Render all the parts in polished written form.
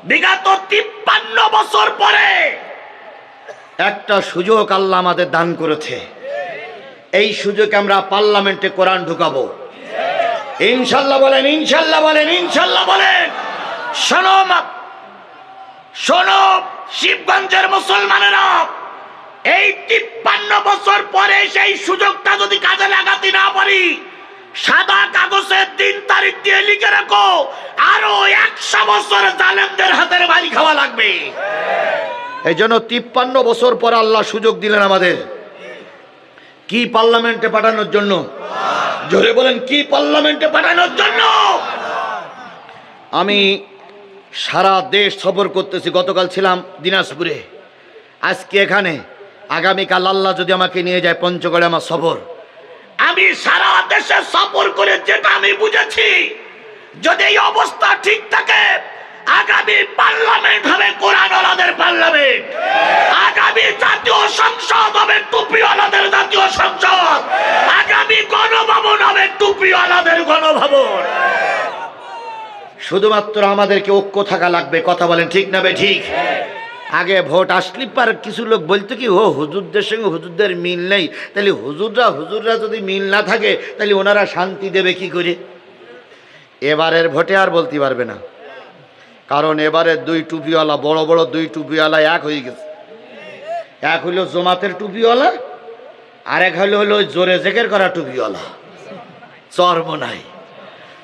বিগত 53 বছর পরে একটা সুযোগ আল্লাহ আমাদের দান করেছে। এই সুযোগে আমরা পার্লামেন্টে কোরআন ঢুকাবো ইনশাআল্লাহ। বলেন ইনশাআল্লাহ, বলেন ইনশাআল্লাহ, বলেন। শোনো শিবগঞ্জের মুসলমানেরা, এই 53 বছর পরে সেই সুযোগটা যদি কাজে লাগাতে না পারি, সাদা কাগজে 3 তারিখ দিয়ে লিখে রাখো, আরো 100 বছর জালেমদের হাতের বাড়ি খাওয়া লাগবে। এই জন্য 53 বছর পর আল্লাহ সুযোগ দিলেন আমাদের। কি পার্লামেন্টে পাঠানোর জন্য? জোরে বলেন, কি পার্লামেন্টে পাঠানোর জন্য? আমি সারা দেশ সফর করতেছি। গতকাল ছিলাম দিনাজপুরে, আজকে এখানে, আগামীকাল আল্লাহ যদি আমাকে নিয়ে যায় পঞ্চগড়ে আমার সফর। আমি সারা দেশে সফর করে যেটা আমি বুঝেছি, যদি এই অবস্থা ঠিক থাকে, আগামী পার্লামেন্ট হবে কোরআনওয়ালাদের পার্লামেন্ট, আগামী জাতীয় সংসদ হবে টুপিওয়ালাদের জাতীয় সংসদ, আগামী গণভবন হবে টুপিওয়ালাদের গণভবন। শুধুমাত্র আমাদেরকে ঐক্য থাকা লাগবে। কথা বলেন ঠিক না বে ঠিক? আগে ভোট আসলে পার কিছু লোক বলতো কি, ও হুজুরদের সঙ্গে হুজুরদের মিল নেই, তাহলে হুজুররা যদি মিল না থাকে তাহলে ওনারা শান্তি দেবে কি করে? এবারের ভোটে আর বলতে পারবে না, কারণ এবারে 2 টুপিওয়ালা, বড় বড় 2 টুপিওয়ালা এক হয়ে গেছে। এক হইল জমাতের টুপিওয়ালা, আর এক হলো জোরে জেকের করা টুপিওয়ালা, চরমনাই।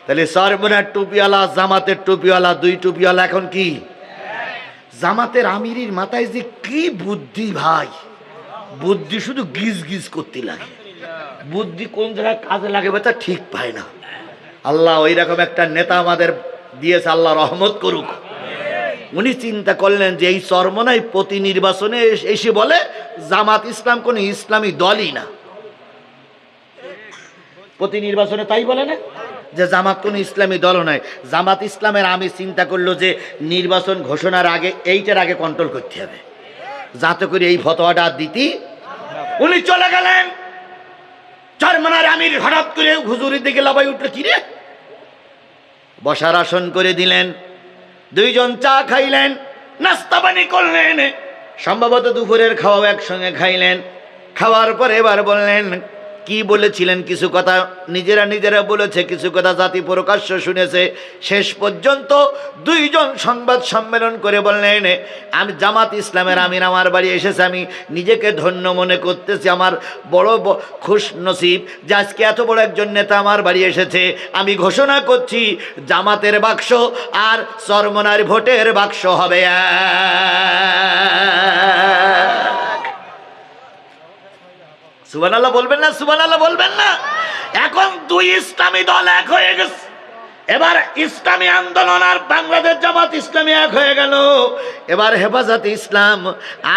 তাহলে চরমনার টুপিওয়ালা, জামাতের টুপিওয়ালা, 2 টুপিওয়ালা এখন কি? জামাতের আমিরের মাথায় যে কি বুদ্ধি ভাই, বুদ্ধি শুধু গিজ গিজ করতে লাগে, বুদ্ধি কোন জায়গায় কাজে লাগে তা ঠিক পায় না। আল্লাহ ওই রকম একটা নেতা আমাদের দিয়েছে, আল্লাহ রহমত করুক। উনি চিন্তা করলেন যে এই চরমনাই প্রতি নির্বাচনে এসে বলে জামাত ইসলাম কোন ইসলামী দলই না, প্রতি নির্বাচনে তাই বলে না যে জামাত কোন ইসলামী দল নয়। জামাত ইসলামের আমি চিন্তা করলো যে নির্বাচন ঘোষণার আগে এইটার আগে কন্ট্রোল করতে হবে, যাতে করে এই ফতোয়াটা দিতি। উনি চলে গেলেন, চরমনার আমির হঠাৎ করে হুজুরের দিকে লাফাই উঠলো, কি রে? বসার আসন করে দিলেন, 2 জন চা খাইলেন, নাস্তা পানি করলেন, সম্ভবত দুপুরের খাওয়া একসঙ্গে খাইলেন। খাওয়ার পরে এবার বললেন কি বলেছিলেন, কিছু কথা নিজেরা বলেছে, কিছু কথা জাতি প্রকাশ্য শুনেছে। শেষ পর্যন্ত 2 জন সংবাদ সম্মেলন করে বললেন, আমি জামাত ইসলামের আমির আমার বাড়ি এসেছে, আমি নিজেকে ধন্য মনে করতেছি, আমার বড় খুশ নসিব যে আজকে এত বড় একজন নেতা আমার বাড়ি এসেছে। আমি ঘোষণা করছি জামাতের বাক্স আর চরমনার ভোটের বাক্স হবে সুবহানাল্লাহ বলবেন না? সুবহানাল্লাহ বলবেন না? এখন 2 ইসলামী দল এক হয়ে গেছে। এবার ইসলামী আন্দোলন আর বাংলাদেশ জামাত ইসলামী এক হয়ে গেল। এবার হেফাজতে ইসলাম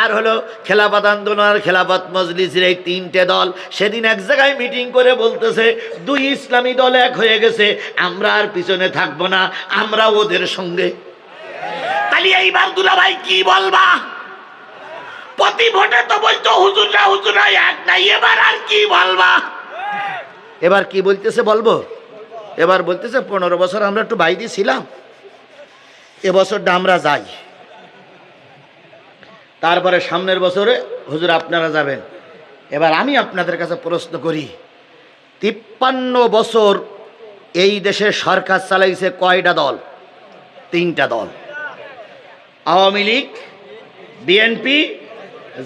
আর হলো খেলাফত আন্দোলন আর খেলাফত মজলিসের এই 3টে দল সেদিন এক জায়গায় মিটিং করে বলতেছে 2 ইসলামী দল এক হয়ে গেছে, আমরা আর পিছনে থাকবো না, আমরা ওদের সঙ্গে। তাহলে এইবার দুলাভাই কি বলবা? প্রতি ভোটে তো বলতো হুজুররা এক নাই, এবার আর কি বলবা? এবার কি বলতেছে বলবো? এবার বলতেছে 15 বছর আমরা একটু বাইরে ছিলাম, এবছরটা আমরা যাই, তারপরে সামনের বছরে হুজুর আপনারা যাবেন। এবার আমি আপনাদের কাছে প্রশ্ন করি, 53 বছর এই দেশে সরকার চালাইছে কয়টা দল? 3টা দল, আওয়ামী লীগ, বিএনপি,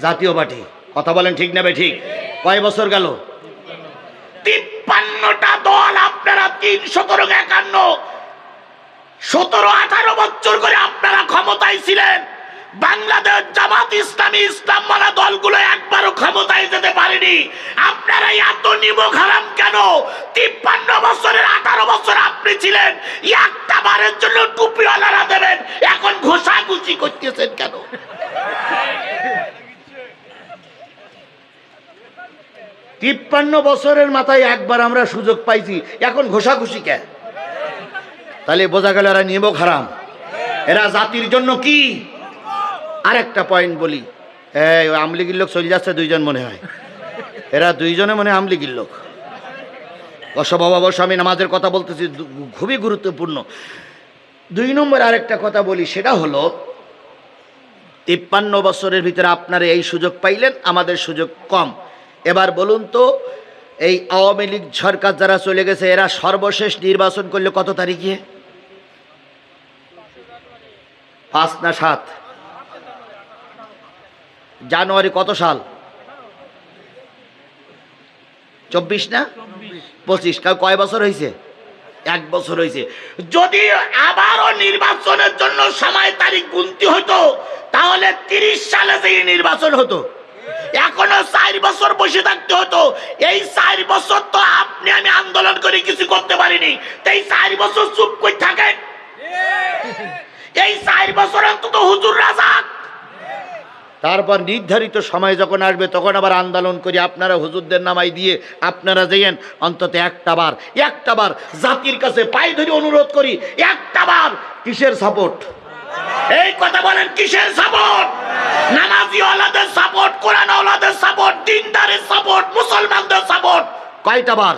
জাতীয় পার্টি। কথা বলেন ঠিক না ভাই ঠিক? কয় বছর গেল? 53টা দল। আপনারা 351, 17-18 বছর করে আপনারা ক্ষমতায় ছিলেন। বাংলাদেশ জামাত ইসলামী ইসলাম মানা দলগুলো একবারও ক্ষমতায় যেতে পারেনি। আপনারা এত নিমক হারাম কেন? 53 বছরের 18 বছর আপনি ছিলেন, একটা বারের জন্য টুপিওয়ালারা দেবেন, এখন ঘোষাঘুষি করতেছেন কেন? 53 বছরের মাথায় একবার আমরা সুযোগ পাইছি, এখন ঘোষাঘুষি কেন? তাহলে বোঝা গেল এরা নিমক হারাম, এরা জাতির জন্য কি। আরেকটা পয়েন্ট বলি, এই আমলিগির লোক চলে যাচ্ছে 2 জন মনে হয়, এরা 2 জনে মনে আমলিগির লোক। বসো বাবা বসো, আমি নামাজের কথা বলতেছি, খুবই গুরুত্বপূর্ণ। দুই নম্বর আরেকটা কথা বলি, সেটা হলো 53 বছরের ভিতরে আপনারা এই সুযোগ পাইলেন, আমাদের সুযোগ কম। এবার বলুন তো, এই আওয়ামী লীগ সরকার যারা চলে গেছে, এরা সর্বশেষ নির্বাচন করলে কত তারিখে? 5 না 7 জানুয়ারি? কত সাল? 24 না 25? কয় বছর হয়েছে? 1 বছর হয়েছে। যদি আবারও নির্বাচনের জন্য সময় তারিখ গুনতি হতো, তাহলে 30 সালে যে নির্বাচন হতো। এখনো 4 বছর বসে থাকতে হতো। এই 4 বছর তো আপনি আমি আন্দোলন করে কিছু করতে পারিনি। এই 4 বছর চুপ করে থাকেন। এই 4 বছর অন্তত হুজুর রাজাক, তারপর নির্ধারিত সময় যখন আসবে তখন আবার আন্দোলন করি। আপনারা হুজুরদের নামাই দিয়ে আপনারা যাইয়েন, অন্তত একটা বার জাতির কাছে পায়ে ধরে অনুরোধ করি, একটা বার কিসের সাপোর্ট? এই কথা বলেন, কিসের সাপোর্ট? নামাজি ওয়ালাদের সাপোর্ট, কোরআন ওয়ালাদের সাপোর্ট, দিনদারের সাপোর্ট, মুসলমানদের সাপোর্ট। কয়টা বার?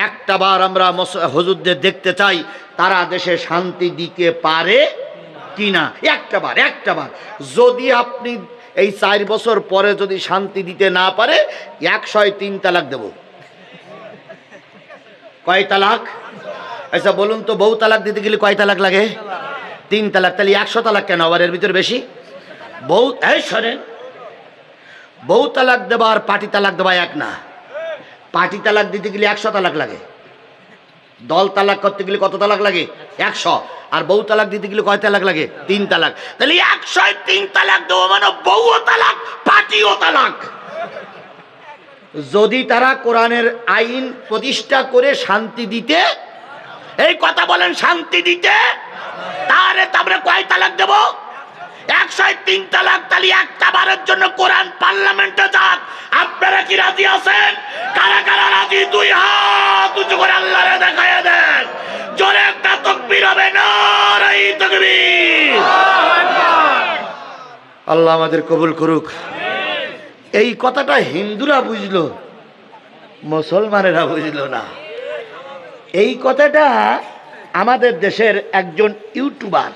একটা বার আমরা হুজুরদের দেখতে চাই তারা দেশে শান্তি দিতে পারে কিনা। একটা বার। যদি আপনি এই 4 বছর পরে যদি শান্তি দিতে না পারে, 103 তালাক দেব। কয় তালাক? আচ্ছা বলুন তো, বউ তালাক দিতে গেলে কয় তালাক লাগে? 3 তালাক। তাহলে 100 তালাক কেন? আবার এর ভিতরে বেশি বউ। এই শোনেন, বউ তালাক দেবা আর পার্টি তালাক দেবা এক না। পার্টি তালাক দিতে গেলে 100 তালাক লাগে। দল তালাক করতে গেলে কত তালাক লাগে? 100। আর বউ তালাক দিতে গেলে কয় তালাক লাগে? 3 তালাক। তাহলে 103 তালাক দেবো, মানে বউও তালাক, পার্টিও তালাক। যদি তারা কোরআনের আইন প্রতিষ্ঠা করে শান্তি দিতে, এই কথা বলেন, শান্তি দিতে, তাহলে আমরা কয় তালাক দেব? 103 তালাক। তাহলে একটা বারের জন্য কোরআন পার্লামেন্টে যাক। আপনারা কি রাজি আছেন? কারা কারা রাজি? 2 হাত উঁচু করে আল্লাহরে দেখায় দেন। জোরে একটা তাকবীর হবে, নারে তাকবীর। আল্লাহ আমাদের কবুল করুক। এই কথাটা হিন্দুরা বুঝলো, মুসলমানেরা বুঝলো না। এই কথাটা আমাদের দেশের একজন ইউটিউবার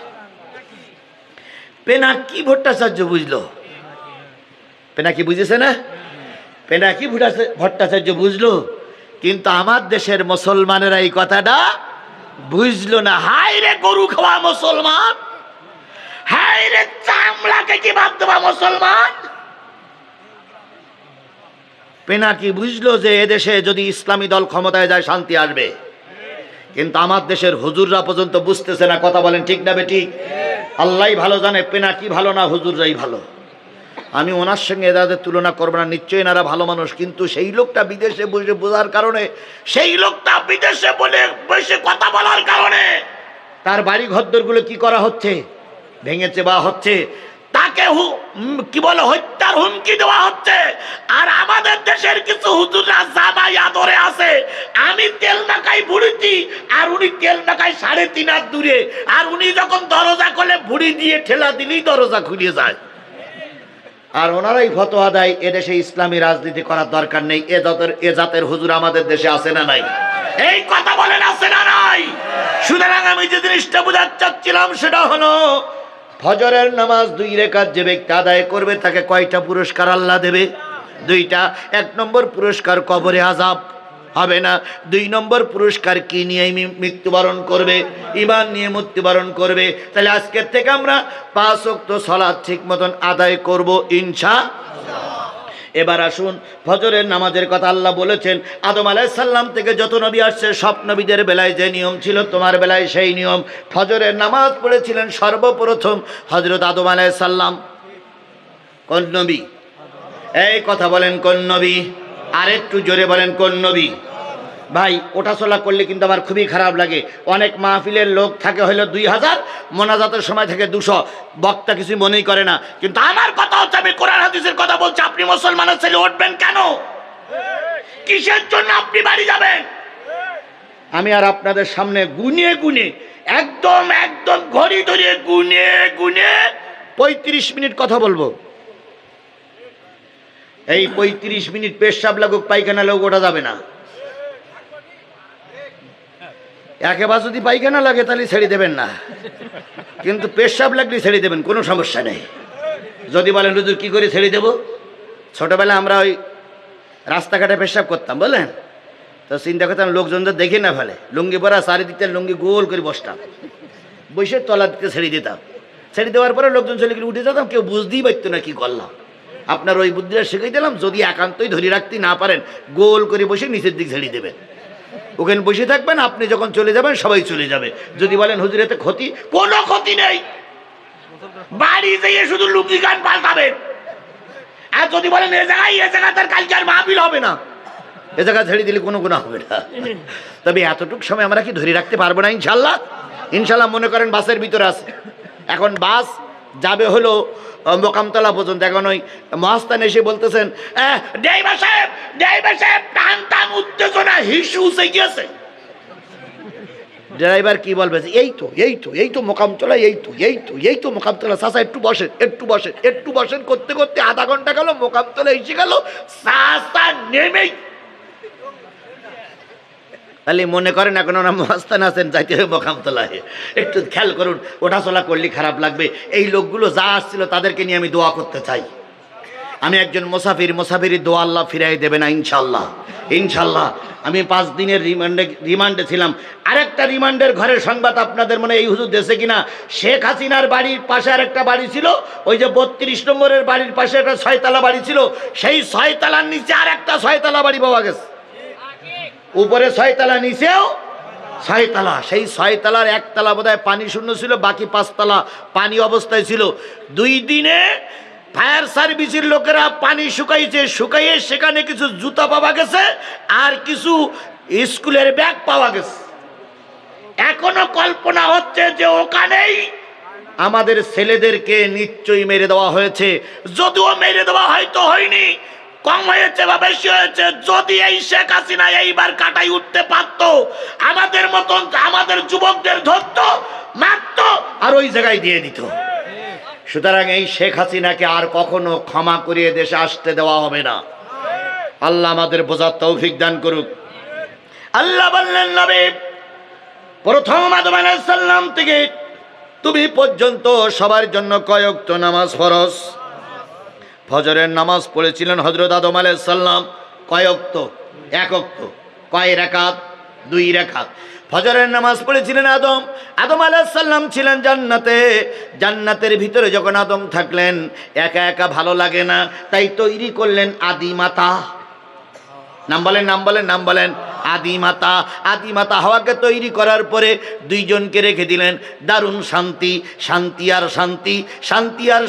পেনাকি ভট্টাচার্য বুঝলো। পেনাকি বুঝেছে না? পেনাকি ভট্টাচার্য বুঝলো, কিন্তু আমার দেশের মুসলমানেরা এই কথাটা বুঝলো না। হায় রে গরু খাওয়া মুসলমান, হায় রে চামড়াকে কি বাদ দেওয়া মুসলমান। পেনাকি বুঝলো যে এদেশে যদি ইসলামী দল ক্ষমতায় যায় শান্তি আসবে, কিন্তু আমার দেশের হুজুররা পর্যন্ত বুঝতেছে না। কথা বলেন ঠিক না বেঠিক? আল্লাহই ভালো জানে পেনাকি ভালো না হুজুররাই ভালো। আমি ওনার সঙ্গে এদের তুলনা করবো না, নিশ্চয়ই এনারা ভালো মানুষ, কিন্তু সেই লোকটা বিদেশে বসে বোঝার কারণে, সেই লোকটা বিদেশে বসে কথা বলার কারণে তার বাড়ি ঘরদোরগুলো কি করা হচ্ছে? ভেঙেছে বা হচ্ছে। তাকে কি বলে, হত্যার হুমকি দেওয়া হচ্ছে। আর আমাদের দেশের কিছু হুজুররা জামাই আদরে আছে। আমি তেল মাখাই ভুড়িটি, আর উনি তেল মাখাই 3.5 হাত দূরে। আর উনি যখন দরজা খুলে ভুড়ি দিয়ে ঠেলা দিলেই দরজা খুলে যায়। আর ওনারাই ফতোয়া দেয় এদেশে ইসলামী রাজনীতি করার দরকার নেই। এ জাতের হুজুর আমাদের দেশে আছে না নাই? এই কথা বলেন, আছে না নাই? সুতরাং আমি যে জিনিসটা বোঝাতে চাচ্ছিলাম সেটা হলো, ফজরের নামাজ 2 রাকাত যে ব্যক্তি আদায় করবে তাকে কয়টা পুরস্কার আল্লাহ দেবে? 2টা। 1 নম্বর পুরস্কার কবরে আযাব হবে না। 2 নম্বর পুরস্কার কি নিয়ে মৃত্যুবরণ করবে? ঈমান নিয়ে মৃত্যুবরণ করবে। তাহলে আজকের থেকে আমরা 5 ওয়াক্ত সালাত ঠিক মতন আদায় করব ইনশাআল্লাহ। এবার আসুন, ফজরের নামাজের কথা আল্লাহ বলেছেন। আদম আলাইহিস সালাম থেকে যত নবী আসছে সব নবীদের বেলায় যে নিয়ম ছিল, তোমার বেলায় সেই নিয়ম। ফজরের নামাজ পড়েছিলেন সর্বপ্রথম হযরত আদম আলাইহিস সালাম। কোন নবী? এই কথা বলেন, কোন নবী? আর একটু জোরে বলেন, কোন নবী? ভাই ওঠাচলা করলে কিন্তু আমার খুবই খারাপ লাগে। অনেক মাহফিলের লোক থাকে হলো 2000, মোনাজাতের সময় থেকে 200, বক্তা কিছু মনেই করে না। কিন্তু আমার কথা হচ্ছে, আমি কোরআন হাদিসের কথা বলছি। আপনি মুসলমানের ছেলে উঠবেন কেন? কিসের জন্য আপনি বাড়ি যাবেন? আমি আর আপনাদের সামনে গুনে গুনে, একদম ঘড়ি ধরিয়ে গুনে গুনে 35 মিনিট কথা বলবো। এই 35 মিনিট পেশাব লাগুক পায়খানা লাগুক ওটা যাবে না। একেবারে যদি পায়খানা লাগে তাহলে ছেড়ে দেবেন না, কিন্তু পেশাব লাগলে ছেড়ে দেবেন, কোনো সমস্যা নেই। যদি বলেন হুজুর কী করে ছেড়ে দেবো, ছোটোবেলায় আমরা ওই রাস্তাঘাটে পেশাব করতাম বলেন, তো চিন্তা করতাম লোকজনদের দেখে না ফেলে, লুঙ্গি পরা চারিদিকটা লুঙ্গি গোল করে বসতাম, বসে তলা দিকে ছেড়ে দিতাম। ছেড়ে দেওয়ার পরে লোকজন চলে গেলে উঠে যেতাম, কেউ বুঝতেই পারতো না কী করলাম। আপনার ওই বুদ্ধিটা শিখাই দিলাম, যদি একান্তই ধরে রাখতে না পারেন গোল করে বসে নিচের দিক ছেড়ে দেবেন, ওখানে বসে থাকবেন, আপনি যখন চলে যাবেন সবাই চলে যাবে। যদি বলেন হুজুর এতে ক্ষতি, কোনো ক্ষতি নেই, বাড়ি যেয়ে শুধু লুঙ্গি গান পাল্টাবেন। আর যদি বলেন এ জায়গা তার কালকে আর মাহফিল হবে না, এ জায়গা ছেড়ে দিলে কোনো গুনাহ হবে না। তবে এতটুকু সময় আমরা কি ধরে রাখতে পারবো না? ইনশাল্লাহ। ইনশাল্লাহ। মনে করেন বাসের ভিতরে আছে, এখন বাস যাবে হলো মোকামতলা পর্যন্ত, এখন ওই মহাস্থান এসে বলতেছেন ড্রাইভার সাহেব টান টান উত্তেজনা হিসু উঠে গিয়েছে। ড্রাইভার কি বলবে, এই তো মোকামতলা, এই তো মোকামতলা, চাচা একটু বসেন করতে করতে আধা ঘন্টা গেল, মোকামতলা এসে গেল, চাচা নেমেই। তাহলে মনে করেন এখন ওরা মহাস্থান আছেন, যাইতে হবে মোকামতলায়। একটু খেয়াল করুন, ওঠাচলা করলে খারাপ লাগবে। এই লোকগুলো যা আসছিল তাদেরকে নিয়ে আমি দোয়া করতে চাই। আমি একজন মুসাফির দোয়া আল্লাহ ফিরাই দেবে না ইনশাল্লাহ। ইনশাল্লাহ। আমি 5 দিনের রিমান্ডে ছিলাম। আরেকটা রিমান্ডের ঘরের সংবাদ আপনাদের মনে এই হুজুর দেশে কিনা, শেখ হাসিনার বাড়ির পাশে আরেকটা বাড়ি ছিল, ওই যে 32 নম্বরের বাড়ির পাশে একটা 6 বাড়ি ছিল, সেই 6 নিচে আর একটা 6 বাড়ি পাওয়া গেছে। উপরে 6 নিচেও 6 সেই 6 1 বোধহয় পানি শূন্য ছিল, বাকি 5 পানি অবস্থায় ছিল। 2 দিনে ফায়ার সার্ভিসের লোকেরা পানি শুকাইয়ে সেখানে কিছু জুতা পাওয়া গেছে আর কিছু স্কুলের ব্যাগ পাওয়া গেছে। এখনো কল্পনা হচ্ছে যে ওখানেই আমাদের ছেলেদেরকে নিশ্চয়ই মেরে দেওয়া হয়েছে। যদিও মেরে দেওয়া হয়তো হয়নি, কম হয়েছে বা বেশি হয়েছে, যদি এই শেখ হাসিনা এইবার কাটাই উঠতে পারত, আমাদের মতন আমাদের যুবকদের ধরত, মারত আর ওই জায়গায় দিয়ে দিত। সুতরাং এই শেখ হাসিনাকে আর কখনো ক্ষমা করিয়ে দেশে আসতে দেওয়া হবে না। আল্লাহ আমাদের বোঝার তৌফিক দান করুক। আল্লাহ বললেন, নবী প্রথম আদম আলাইহিস সালাম থেকে তুমি পর্যন্ত সবার জন্য কয় ওয়াক্ত নামাজ ফরজ? ফজরের নামাজ পড়েছিলেন হযরত আদম আলাইহিস সালাম কয় ওয়াক্ত? 1 ওয়াক্ত। কয় রাকাত? 2 রাকাত। ফজরের নামাজ পড়েছিলেন আদম আলাইহিস সালাম ছিলেন জান্নাতে। জান্নাতের ভিতরে যখন আদম থাকলেন, একা একা ভালো লাগে না, তাই তৈরি করলেন আদিমাতা। নাম বলেন আদিমাতা হাওয়াকে তৈরি করার পরে 2 জনকে রেখে দিলেন। দারুণ শান্তি আর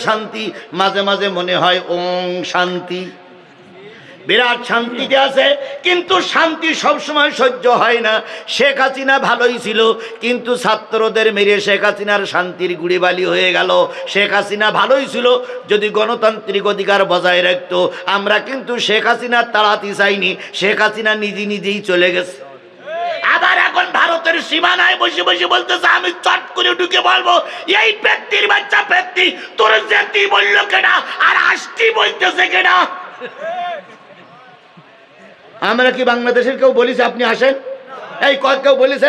শান্তি। মাঝে মাঝে মনে হয় ওং শান্তি, বিরাট শান্তিতে আছে, কিন্তু শান্তি সবসময় সহ্য হয় না। শেখ হাসিনা ভালোই ছিল, কিন্তু ছাত্রদের মেরে শেখ হাসিনার শান্তির গুড়িবালি হয়ে গেল। শেখ হাসিনা ভালোই ছিল, যদি গণতান্ত্রিক অধিকার বজায় রাখতো। আমরা কিন্তু শেখ হাসিনা তাড়াতে চাইনি, শেখ হাসিনা নিজেই চলে গেছে। আবার এখন ভারতের সীমানায় বসে বলতেছে, আমি চট করে ঢুকে বলবো, এই ব্যক্তির বাচ্চা ব্যক্তি তোর যেতে বললো কেনা আর আসতি বলতেছে কেনা। আমরা কি বাংলাদেশের কেউ বলিছে আপনি আসেন? এই কেউ বলেছে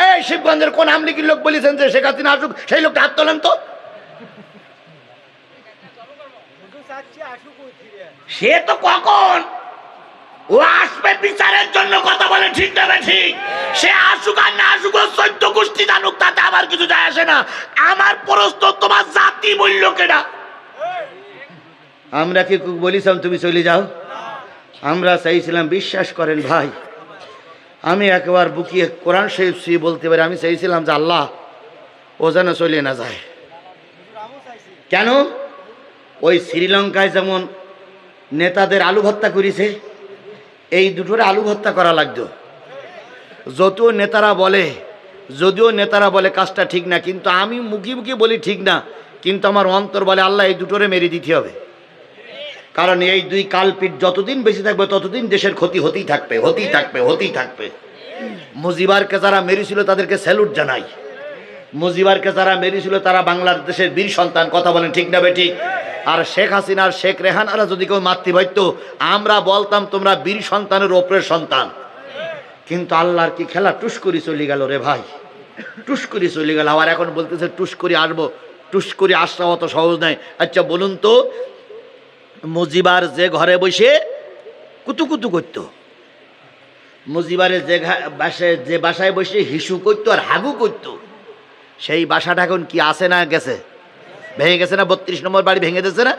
এই শিবগঞ্জের কোন আমলিগির লোক বলেছেন যে শেখ হাসিনা আসুক? সেই লোকটা হাত তোলেন তো। সে তো কখন ও আসবে বিচারের জন্য, কথা বলে ঠিক না ঠিক? সে আসুক আর না আসুক, 14 গোষ্ঠী জানুক, তাতে আমার কিছু যায় আসে না। আমার প্রশ্ন, তোমার জাতি বলল কেনা? আমরা কি বলিছিলাম তুমি চলে যাও? আমরা চাইছিলাম, বিশ্বাস করেন ভাই, আমি একবার বুকিয়ে কোরআন শরীফ ছুঁয়ে বলতে পারি, আমি চাইছিলাম যে আল্লাহ ও যেন চলে না যায়। কেন? ওই শ্রীলঙ্কায় যেমন নেতাদের আলু ভর্তা করেছে, এই দুটোরে আলু ভর্তা করা লাগতো। যদিও নেতারা বলে কাজটা ঠিক না, কিন্তু আমি মুখে বলি ঠিক না, কিন্তু আমার অন্তর বলে আল্লাহ এই দুটোরে মেরে দিতে হবে। কারণ এই 2 কালপিট যতদিন বেশি থাকবে ততদিন দেশের ক্ষতি হতেই থাকবে। মুজিবারকে যারা মেরেছিল তাদেরকে স্যালুট জানাই। মুজিবারকে যারা মেরেছিল তারা বাংলাদেশের বীর সন্তান, কথা বলেন ঠিক না বেঠিক? আর শেখ হাসিনার শেখ রেহানারা যদি কেউ মাতৃ হইতো, আমরা বলতাম তোমরা বীর সন্তানের ওপরের সন্তান। কিন্তু আল্লাহর কি খেলা, টুস করে চলে গেল রে ভাই, টুস করে চলে গেল। আবার এখন বলতেছে টুস করে আসবো, টুস করে আসা অত সহজ নয়। আচ্ছা বলুন তো, মুজিবার যে ঘরে বসে কুতুকুতু করতো, মুজিবারে যে বাসায় বসে হিসু করতো আর হাগু করতো, সেই বাসাটা এখন কি আছে না গেছে? ভেঙে গেছে না? 32 নম্বর বাড়ি ভেঙে দিয়েছে না?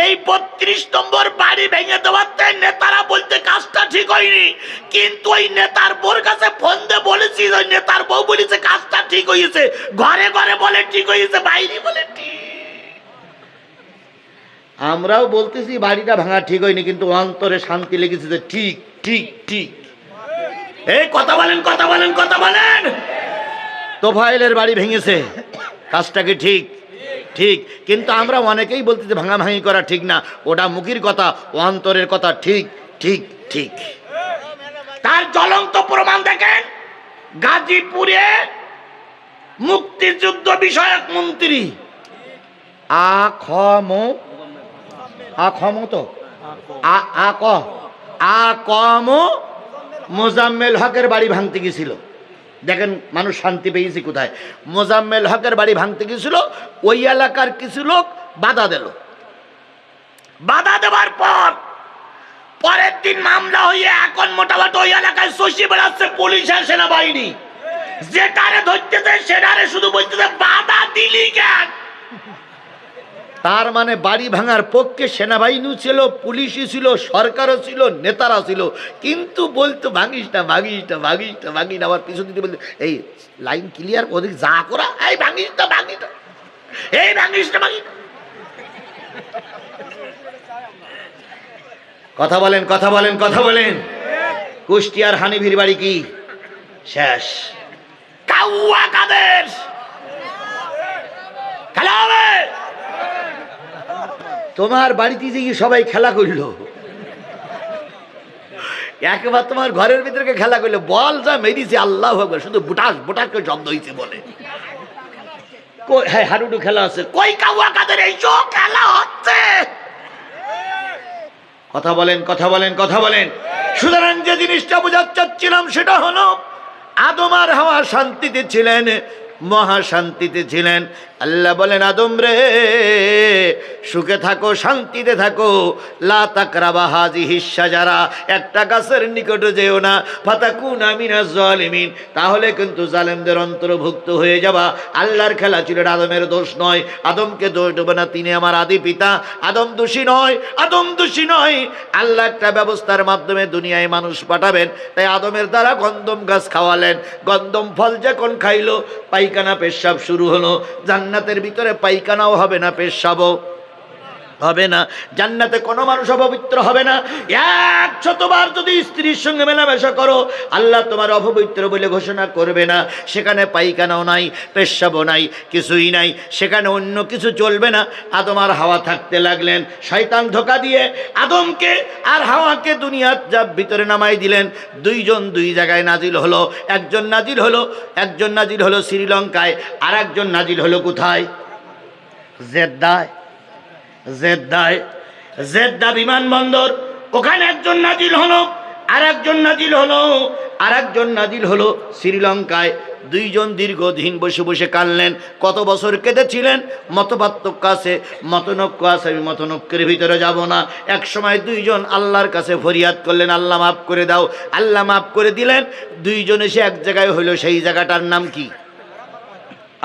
এই 32 নম্বর বাড়ি ভেঙে দেওয়াতে নেতারা বলতে কাজটা ঠিক হয়নি, কিন্তু ওই নেতার বোর কাছে ফোন দিয়ে বলেছি, ওই নেতার বউ বলেছে কাজটা ঠিক হয়েছে। ঘরে ঘরে বলে ঠিক হয়েছে, বাইরে বলে ঠিক। আমরাও বলতেছি বাড়িটা ভাঙা ঠিক হয়নি, কিন্তু অন্তরে শান্তি লেগেছে যে ঠিক ঠিক ঠিক। এই কথা বলেন, কথা বলেন, কথা বলেন। তোফায়েলের বাড়ি ভেঙেছে, কাজটা কি ঠিক? ঠিক। কিন্তু আমরা অনেকেই বলতেছি ভাঙাভাঙি করা ঠিক না, ওটা মুখের কথা, অন্তরের কথা ঠিক ঠিক ঠিক। তার জ্বলন্ত প্রমাণ দেখেন, গাজীপুরে মুক্তিযুদ্ধ বিষয়ক মন্ত্রী মোজাম্মেল হকের বাড়ি ভাঙতে গেছিল। দেখেন মানুষ শান্তি পেয়েছে কোথায়? মোজাম্মেল হকের বাড়ি ভাঙতে গেছিল, ওই এলাকার কিছু লোক বাধা দিল। বাধা দেওয়ার পর পরের দিন মামলা হয়ে এখন মোটামুটি ওই এলাকায় শশী বেড়াচ্ছে পুলিশ আর সেনাবাহিনী। যেটারে ধরতেছে সেটারে শুধু বলতেছে বাধা দিলি কেন। তার মানে বাড়ি ভাঙার পক্ষে সেনাবাহিনী ছিল, পুলিশই ছিল, সরকারও ছিল, নেতারা ছিল, কিন্তু বলতো ভাঙিস না, ভাঙিস না, ভাঙিস না, ভাঙিস না। আবার পিছন দিতে বলতো এই লাইন ক্লিয়ার, ওদিক যা করা, এই ভাঙিস না, ভাঙিস না, এই ভাঙিস না, ভাঙিস না। কথা বলেন, কথা বলেন, কথা বলেন। কুষ্টিয়ার হানিফির বাড়ি কি শেষ? কাউয়া কাদের খেলা হবে? তোমার বাড়িতে যে সবাই খেলা করলো, একবার তোমার ঘরের ভিতরে খেলা করলো, বল যা মেরিছে আল্লাহ আকবার, শুধু বুটাস বুটাস করে শব্দ হয়েছে বলে। হ্যাঁ হাডুডু খেলা আছে, কই কাউয়া কাদের এই খেলা হচ্ছে? কথা বলেন, কথা বলেন, কথা বলেন। সুতরাং যে জিনিসটা বোঝাতে চাচ্ছিলাম সেটা হলো, আদম আর হাওয়া শান্তিতে ছিলেন, মহা শান্তিতে ছিলেন। আল্লাহ বলেন আদম রে সুখে থাকো, শান্তিতে থাকো, লা তাকরাবা হাযিহিশ শাজারা, একটা গাছের নিকটে যেও না, ফাতাকুনা মিনাজ জালিমিন, তাহলে কিন্তু জালেমদের অন্তর্ভুক্ত হয়ে যাবা। আল্লাহর খেলা ছিল, আদমের দোষ নয়, আদমকে দোষ দেব না, তিনি আমার আদি পিতা, আদম দোষী নয়, আদম দোষী নয়। আল্লাহ একটা ব্যবস্থার মাধ্যমে দুনিয়ায় মানুষ পাঠাবেন, তাই আদমের দ্বারা গন্ধম গাছ খাওয়ালেন। গন্ধম ফল যখন খাইলো, পায়খানা পেশাব শুরু হলো। জান্নাতের ভিতরে পায়খানাও হবে না, পেশাবও হবে না। জান্নাতে কোনো মানুষ অপবিত্র হবে না। 100বার যদি স্ত্রীর সঙ্গে মেলামেশা করো, আল্লাহ তোমার অপবিত্র বলে ঘোষণা করবে না। সেখানে পায়খানাও নাই, পেশাবও নাই, কিছুই নাই, সেখানে অন্য কিছু চলবে না। আদম আর হাওয়া থাকতে লাগলেন। শয়তান ধোঁকা দিয়ে আদমকে আর হাওয়াকে দুনিয়ার ভিতরে নামাই দিলেন। দুইজন দুই জায়গায় নাজিল হলো। একজন নাজিল হলো শ্রীলঙ্কায়, আর একজন নাজিল হলো কোথায়? জেদ্দা বিমানবন্দর, ওখানে একজন নাজিল হলো, আর একজন নাজিল হলো শ্রীলঙ্কায়। দুইজন দীর্ঘদিন বসে বসে কাঁদলেন। কত বছর কেঁদেছিলেন? মতপার্থক্য আছে, মতনৈক্য আছে, আমি মতনৈক্যের ভিতরে যাব না। এক সময় দুইজন আল্লাহর কাছে ফরিয়াদ করলেন, আল্লাহ মাফ করে দাও। আল্লাহ মাফ করে দিলেন। দুইজন এসে এক জায়গায় হইল, সেই জায়গাটার নাম কি?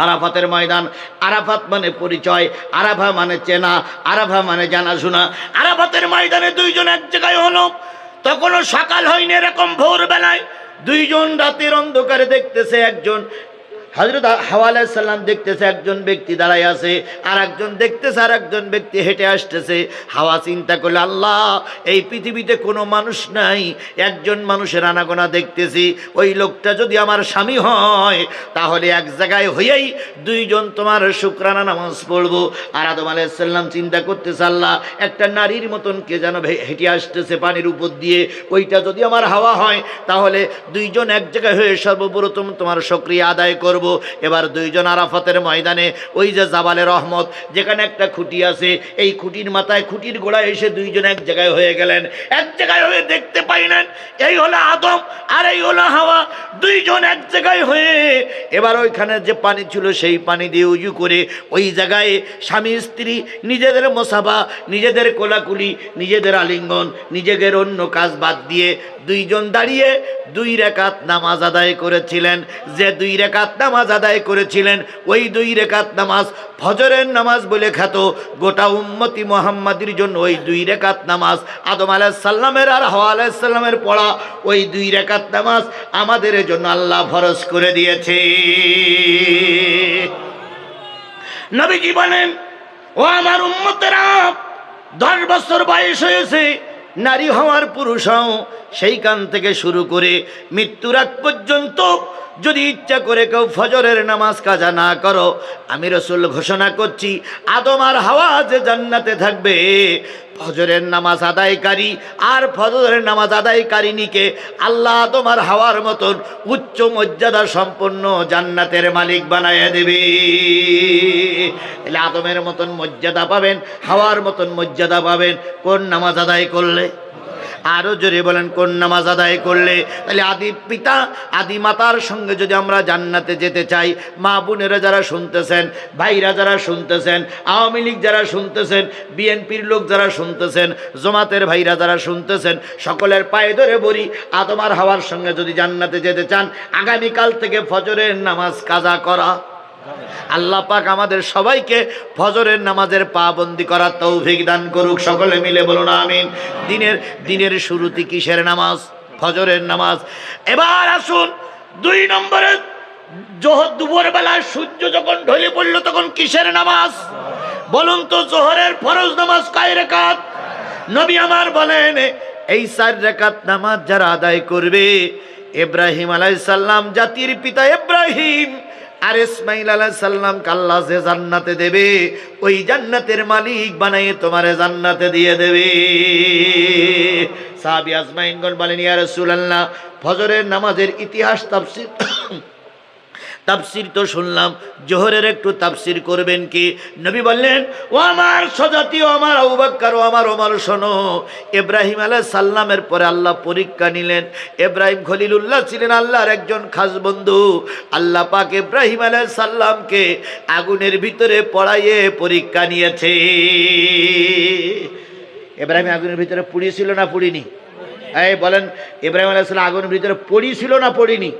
আরাফাতের ময়দান। আরাফাত মানে পরিচয়, আরাফা মানে চেনা, আরাফা মানে জানাশোনা। আরাফাতের ময়দানে দুইজন এক জায়গায় হলো। তখনও সকাল হয়নি, এরকম ভোরবেলায় দুইজন রাতের অন্ধকারে দেখতেছে, একজন হযরত হাওয়া আলাইহিস সালাম দেখতেছে একজন ব্যক্তি দাঁড়ায় আছে, আর একজন দেখতেছে আর একজন ব্যক্তি হেঁটে আসতেছে। হাওয়া চিন্তা করলে, আল্লাহ এই পৃথিবীতে কোনো মানুষ নাই, একজন মানুষের আনাগোনা দেখতেছি, ওই লোকটা যদি আমার স্বামী হয় তাহলে এক জায়গায় হইয়াই দুইজন তোমার শুকরানা নামাজ পড়বো। আর আদম আলাইহিস সালাম চিন্তা করতেছে, আল্লাহ একটা নারীর মতন কে যেন হেঁটে আসতেছে পানির উপর দিয়ে, ওইটা যদি আমার হাওয়া হয় তাহলে দুইজন এক জায়গায় হয়ে সর্বপ্রথম তোমার শুকরিয়া আদায় করব। করব। এবার দুইজন আরাফাতের ময়দানে ওই যে জাবালে রহমত যেখানে একটা খুঁটি আছে, এই খুঁটির মাথায় খুঁটির গোড়ায় এসে দুইজন এক জায়গায় হয়ে গেলেন। এক জায়গায় হয়ে দেখতে পাইলেন এই হলো আদম আর এই হলো হাওয়া, দুইজন এক জায়গায় হয়ে এবার ওইখানে যে পানি ছিল সেই পানি দিয়ে উজু করে ওই জায়গায় স্বামী স্ত্রী নিজেদের মোসাফা, নিজেদের কোলাকুলি, নিজেদের আলিঙ্গন, নিজেদের অন্য কাজ বাদ দিয়ে দুইজন দাঁড়িয়ে 2 রাকাত নামাজ আদায় করেছিলেন। যে 2 রাকাত নামাজ আদায় করেছিলেন ওই 2 রাকাত নামাজ ফজরের নামাজ বলে খ্যাত। গোটা উম্মতি মুহাম্মাদির জন্য ওই 2 রাকাত নামাজ আদম আলাইহিস সালামের আর হাওয়া আলাইহিস সালামের পড়া ওই 2 রাকাত নামাজ আমাদের জন্য আল্লাহ ফরজ করে দিয়েছে। নবীজি বলেন, ও আমার উম্মতেরা, 10 বছর বয়স হয়েছে, নারী হওয়ার পুরুষ হও, সেইখান থেকে শুরু করে মৃত্যুর আগ পর্যন্ত যদি ইচ্ছা করে কেউ ফজরের নামাজ কাজা না করো, আমি রাসূল ঘোষণা করছি আদম আর হাওয়া যে জান্নাতে থাকবে, ফজরের নামাজ আদায়কারী আর ফজরের নামাজ আদায়কারিনীকে আল্লাহ আদম আর হাওয়ার মতন উচ্চ মর্যাদা সম্পন্ন জান্নাতের মালিক বানায় দেবে। তাহলে আদমের মতন মর্যাদা পাবেন, হাওয়ার মতন মর্যাদা পাবেন কোন নামাজ আদায় করলে? আরো জোরে বলেন, কোন নামাজ আদায় করলে? তাহলে আদি পিতা আদি মাতার সঙ্গে যদি আমরা জান্নাতে যেতে চাই, মা বোনেরা যারা শুনতেছেন, ভাইরা যারা শুনতেছেন, আওয়ামী লীগ যারা শুনতেছেন, বিএনপির লোক যারা শুনতেছেন, জমাতের ভাইরা যারা শুনতেছেন, সকলের পায়ে ধরে বলি, আদম আর হাওয়ার সঙ্গে যদি জান্নাতে যেতে চান, আগামীকাল থেকে ফজরের নামাজ কাজা করা। আল্লাহ পাক আমাদের সবাইকে ফজরের নামাজের পাবন্দি করার তৌফিক দান করুক। সকলে মিলে বলুন আমিন। দিনের শুরুতে কিসের নামাজ? ফজরের নামাজ। এবার আসুন 2 নম্বরে, দুপুর বেলা সূর্য যখন ঢলে পড়ল তখন কিসের নামাজ? বলুন তো, জোহরের ফরজ নামাজ কয় রাকাত? নবী আমার বলেন, এই 4 রাকাত নামাজ যারা আদায় করবে, ইব্রাহিম আলাইহিস সালাম জাতির পিতা ইব্রাহিম আর ইসমাইল আলাইহিস সালামকে আল্লাহ যে জান্নাতে দেবে, ওই জান্নাতের মালিক বানাইয়ে তোমারে জান্নাতে দিয়ে দেবে। সাহাবী আজমাইনগণ বলেন, ইয়া রাসূলুল্লাহ, ফজরের নামাজের ইতিহাস তাফসীর তো শুনলাম, জোহরের একটু তাফসীর করবেন কি? নবী বললেন, ও আমার স্বজাতি, ও আমার আবু বকর, ও আমার ওমর, শোনো, ইব্রাহিম আলাইহিস সালামের পরে আল্লাহ পরীক্ষা নিলেন। ইব্রাহিম খলিলুল্লাহ ছিলেন আল্লাহর একজন খাস বন্ধু। আল্লাহ পাক ইব্রাহিম আলাইহিস সালামকে আগুনের ভিতরে পড়াইয়ে পরীক্ষা নিয়েছে। ইব্রাহিম আগুনের ভিতরে পড়িয়েছিল না পড়িনি? এই বলেন, ইব্রাহিম আলাইহিস সালাম আগুনের ভিতরে পড়িয়েছিল না পড়িনি?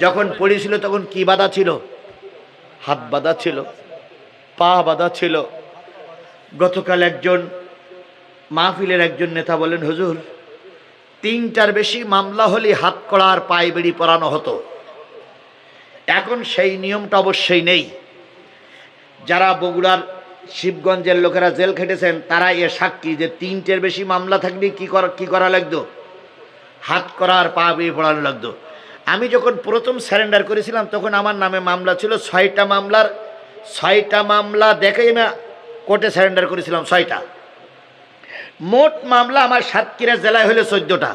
যখন পড়েছিল তখন কি বাধা ছিল? হাত বাঁধা ছিল, পা বাঁধা ছিল। গতকাল একজন মাহফিলের একজন নেতা বলেন, হুজুর, 3টার বেশি মামলা হলে হাত কড়া আর পায়ে বেড়ি পরানো হতো। এখন সেই নিয়মটা অবশ্যই নেই। যারা বগুড়ার শিবগঞ্জের লোকেরা জেল খেটেছেন তারা এ সাক্ষী যে 3টের বেশি মামলা থাকলে কি করা লাগতো? হাত করা আর পা বেড়ি পড়ানো লাগতো। আমি যখন প্রথম সারেন্ডার করেছিলাম তখন আমার নামে মামলা ছিল 6টা মামলার 6টা মামলা দেখে আমি কোর্টে সারেন্ডার করেছিলাম 6টা। মোট মামলা আমার সাতক্ষীরা জেলায় হলো 14টা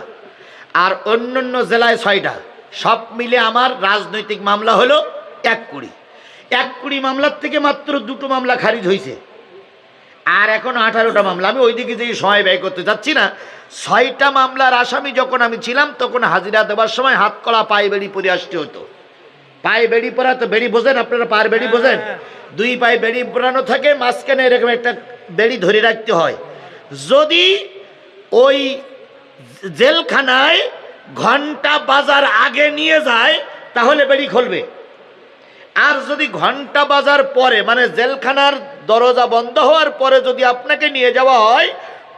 আর অন্যান্য জেলায় 6টা। সব মিলে আমার রাজনৈতিক মামলা হলো 1 মামলার থেকে মাত্র 2টো মামলা খারিজ হয়েছে, আর এখন 18টা মামলা। আমি ওইদিকে যে সময় ব্যয় করতে চাচ্ছি না। 6টা মামলার আসামি যখন আমি ছিলাম তখন হাজিরা দেওয়ার সময় হাত কড়া পায়ে বেড়ি পরে আসতে হতো। পায়ে বেড়ি পরা তো বেড়ি বোঝেন আপনারা? পায়ের বেড়ি বোঝেন? 2 পায়ে বেড়ি পরানো থাকে, মাঝখানে এরকম একটা বেড়ি ধরে রাখতে হয়। যদি ওই জেলখানায় ঘন্টা বাজার আগে নিয়ে যায় তাহলে বেড়ি খুলবে, আর যদি ঘন্টা বাজার পরে, মানে জেলখানার দরজা বন্ধ হওয়ার পরে যদি আপনাকে নিয়ে যাওয়া হয়,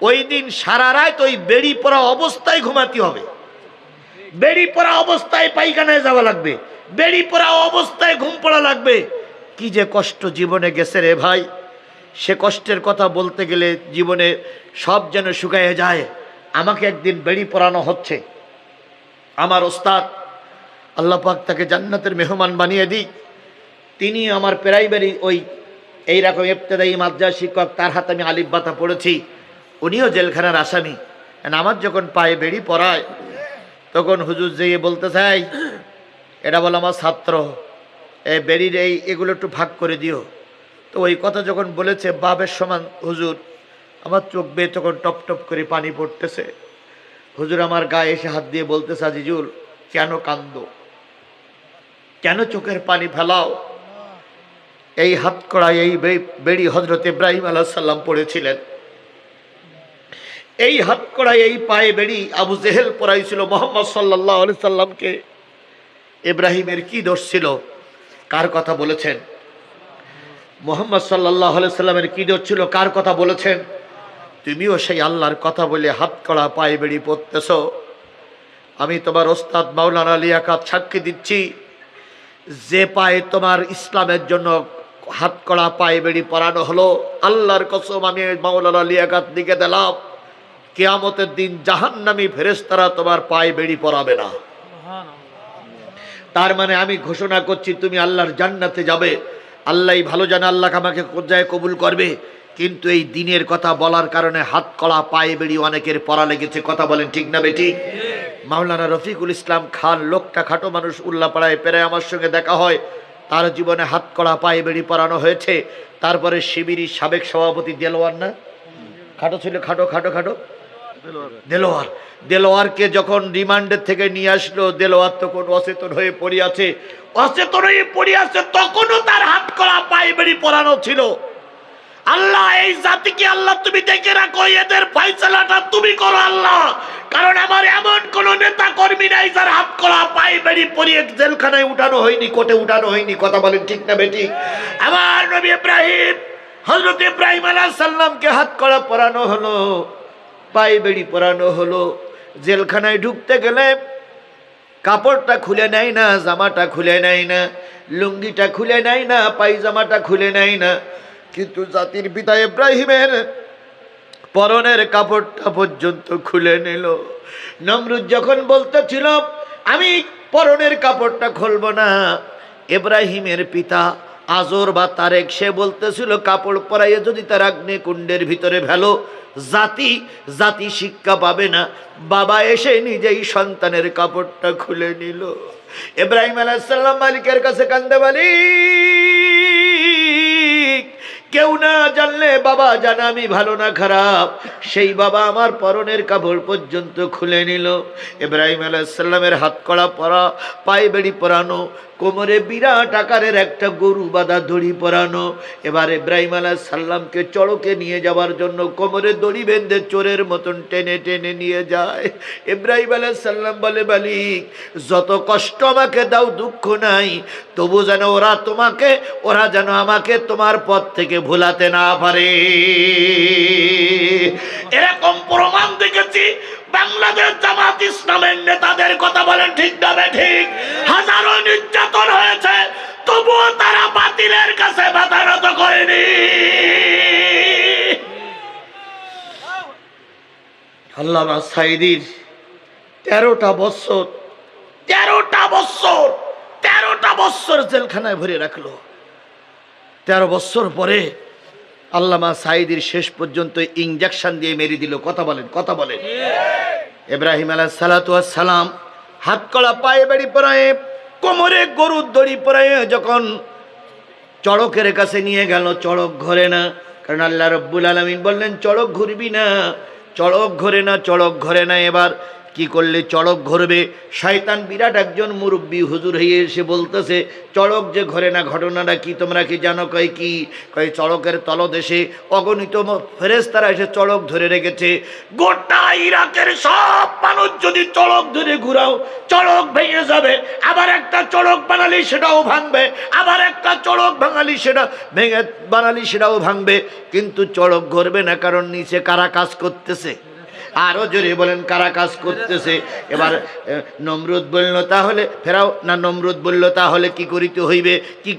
ওই দিন সারা রাত ওই বেড়ি পরা অবস্থায় ঘুমাতে হবে। বেড়ি পরা অবস্থায় পায়খানায় যাওয়া লাগবে, বেড়ি পরা অবস্থায় ঘুম পড়া লাগবে। কি যে কষ্ট জীবনে গেছে রে ভাই, সে কষ্টের কথা বলতে গেলে জীবনে সব যেন শুকিয়ে যায়। আমাকে একদিন বেড়ি পরানো হচ্ছে। আমার ওস্তাদ, আল্লাহ পাক তাকে জান্নাতের মেহমান বানিয়ে দিক, তিনি আমার প্রাইমারি ওই এইরকম ইবতেদায়ী মাদ্রাসা শিক্ষক, তার হাতে আমি আলিফ বাতা পড়েছি। উনিও জেলখানার আসামি। আমার যখন পায়ে বেড়ি পরায় তখন হুজুর যেয়ে বলতে চাই, এটা বলে আমার ছাত্র, এই বেড়ির এগুলো একটু ভাগ করে দিও। তো ওই কথা যখন বলেছে বাপের সমান হুজুর, আমার চোখ বেয়ে তখন টপ টপ করে পানি পড়তেছে। হুজুর আমার গায়ে এসে হাত দিয়ে বলতেছে, আজিজুল কেন কান্দো, কেন চোখের পানি ফেলাও? এই হাত কড়াই এই বেড়ি হযরত ইব্রাহিম আলাইহিস সালাম পড়েছিলেন। এই হাত কড়াই এই পায়ে বেড়ি আবু জেহেল পড়াইছিল মুহাম্মদ সাল্লাল্লাহু আলাইহি সাল্লামকে। ইব্রাহিমের কি দোষ ছিল? কার কথা বলেছেন? মুহাম্মদ সাল্লাল্লাহু আলাইহি সাল্লামের কি দোষ ছিল? কার কথা বলেছেন? তুমিও সেই আল্লাহর কথা বলে হাত কড়া পায়ে বেড়ি পড়তেছ। আমি তোমার ওস্তাদ মাওলানা লিয়াকাত সাক্ষী দিচ্ছি, যে পায়ে তোমার ইসলামের জন্য হাত কড়া পায়ে বেড়ি পরানো হলো, আল্লাহর কসম আমি মাওলানা লিয়াকাত দিকে দিলাম, কিয়ামতের দিন জাহান্নামী ফেরেশতারা তোমার পায়ে বেড়ি পরাবে না। তার মানে আমি ঘোষণা করছি তুমি আল্লাহর জান্নাতে যাবে। আল্লাহই ভালো জানে আল্লাহ আমাকে কোথায় কবুল করবে। কিন্তু এই দিনের কথা বলার কারণে হাত কড়া পায়ে বেড়ি অনেকের পরা লেগেছে। কথা বলেন ঠিক না বেঠিক? মাওলানা রফিকুল ইসলাম খান, লোকটা খাটো মানুষ, উল্লাপাড়ায় প্রায় আমার সঙ্গে দেখা হয়। তার জীবনে হাত কড়া পায়ে বেড়ি পরানো হয়েছে। তারপরে শিবিরি সাবেক সভাপতি দেলোয়ার, না খাটো ছিল, খাটো খাটো খাটো দেলোয়ার, দেলোয়ারকে যখন রিমান্ডের থেকে নিয়ে আসলো, দেলোয়ার তখন অচেতন হয়ে পড়ে আছে। অচেতন হয়ে পড়ে আছে তখনও তার হাত কড়া পায়ে বেড়ি পরানো ছিল। আল্লাহ এই জাতিকে আল্লাহ তুমি দেখে রাখো, এদের ফয়সালাটা তুমি করো আল্লাহ। কারণ আমার এমন কোন নেতা কর্মী নাই যার হাত কড়া পায়ে বেড়ি পরিয়ে জেলখানায় উঠানো হয়নি, কোর্টে উঠানো হয়নি। কথা বলেন ঠিক না বেঠিক? আমার নবী ইব্রাহিম, হযরত ইব্রাহিম আলাইহিস সালামকে হাত কড়া পরানো হলো, পায়ে বেড়ি পরানো হলো। জেলখানায় ঢুকতে গেলে কাপড়টা খুলে নেয় না, জামাটা খুলে নেয় না, লুঙ্গিটা খুলে নেয় না, পায়জামাটা খুলে নেয় না। কিন্তু জাতির পিতা ইব্রাহিমের পরনের কাপড়টা পর্যন্ত খুলে নিল। নমরুদ যখন বলতেছিল আমি পরনের কাপড়টা খুলব না, ইব্রাহিমের পিতা আজর বা তারেক সে বলতেছিল কাপড় পরাইয়ে যদি তার আগ্নেকুণ্ডের ভিতরে ফেলো জাতি শিক্ষা পাবে না। বাবা এসে নিজেই সন্তানের কাপড়টা খুলে নিল। ইব্রাহিম আলাইহিস সালাম মালিকের কাছে কান্দে, মালিক কেউ না জানলে বাবা জানা আমি ভালো না খারাপ। সেই বাবা আমার পরনের কাপড় পর্যন্ত খুলে নিল। ইব্রাহিম আলাইহিস সালামের হাত কড়া পরা, পায়ে বেড়ি পরানো, কোমরে বিরাট আকারের একটা গরু বাঁধা দড়ি পরানো। এবার ইব্রাহিম আলাইহিস সালামকে চড়কে নিয়ে যাওয়ার জন্য কোমরে দড়ি বেঁধে চোরের মতন টেনে টেনে নিয়ে যায়। ইব্রাহিম আলাইহিস সালাম বলে, মালিক যত কষ্ট আমাকে দাও দুঃখ নাই, তবু যেন ওরা যেন আমাকে তোমার পথ থেকে ভুলাতে না পারে। এরকম প্রমাণ দেখেছি বাংলাদেশ জামাত ইসলামের নেতাদের। কথা বলেন ঠিক না ঠিক? হাজারো নির্যাতন হয়েছে, তবুও তারা বাতিলের কাছে মাথা নত করেনি। আল্লামা সাঈদীর 13টা বছর জেলখানায় ভরে রাখলো। 13 বছর পরে আল্লামা সাঈদীর শেষ পর্যন্ত ইনজেকশন দিয়ে মেরে দিল। কথা বলেন ইব্রাহিম আলাইহিস সালাতু ওয়াস সালাম হাত কড়া পায়ে বেড়ি পরায়ে, কোমরে গরুর দড়ি পরায়ে যখন চড়কের কাছে নিয়ে গেল, চড়ক ঘরে না। কারণ আল্লাহ রাব্বুল আলামিন বললেন চড়ক ঘুরবি না, চড়ক ঘরে না। এবার কি করলে চড়ক ঘুরবে? শয়তান বিরাট একজন মুরব্বী হুজুর হয়ে এসে বলতেছে চড়ক যে ঘরে না, ঘটনাটা কি তোমরা কি জানো? কয় চড়কের তলদেশে অগণিত ফেরেশতারা এসে চড়ক ধরে রেখেছে। গোটা ইরাকের সব মানুষ যদি চড়ক ধরে ঘুরাও, চড়ক ভেঙে যাবে। আবার একটা চড়ক বানালি সেটাও ভাঙবে, আবার একটা চড়ক বানালি সেটাও ভাঙবে। কিন্তু চড়ক ঘুরবে না, কারণ নিচে কারা কাজ করতেছে? আরো জোরে বলেন, কারা কাজ করতেছে? এবার নমরুদ বলল তাহলে ফেরাও না, নমরুদ বলল তাহলে কি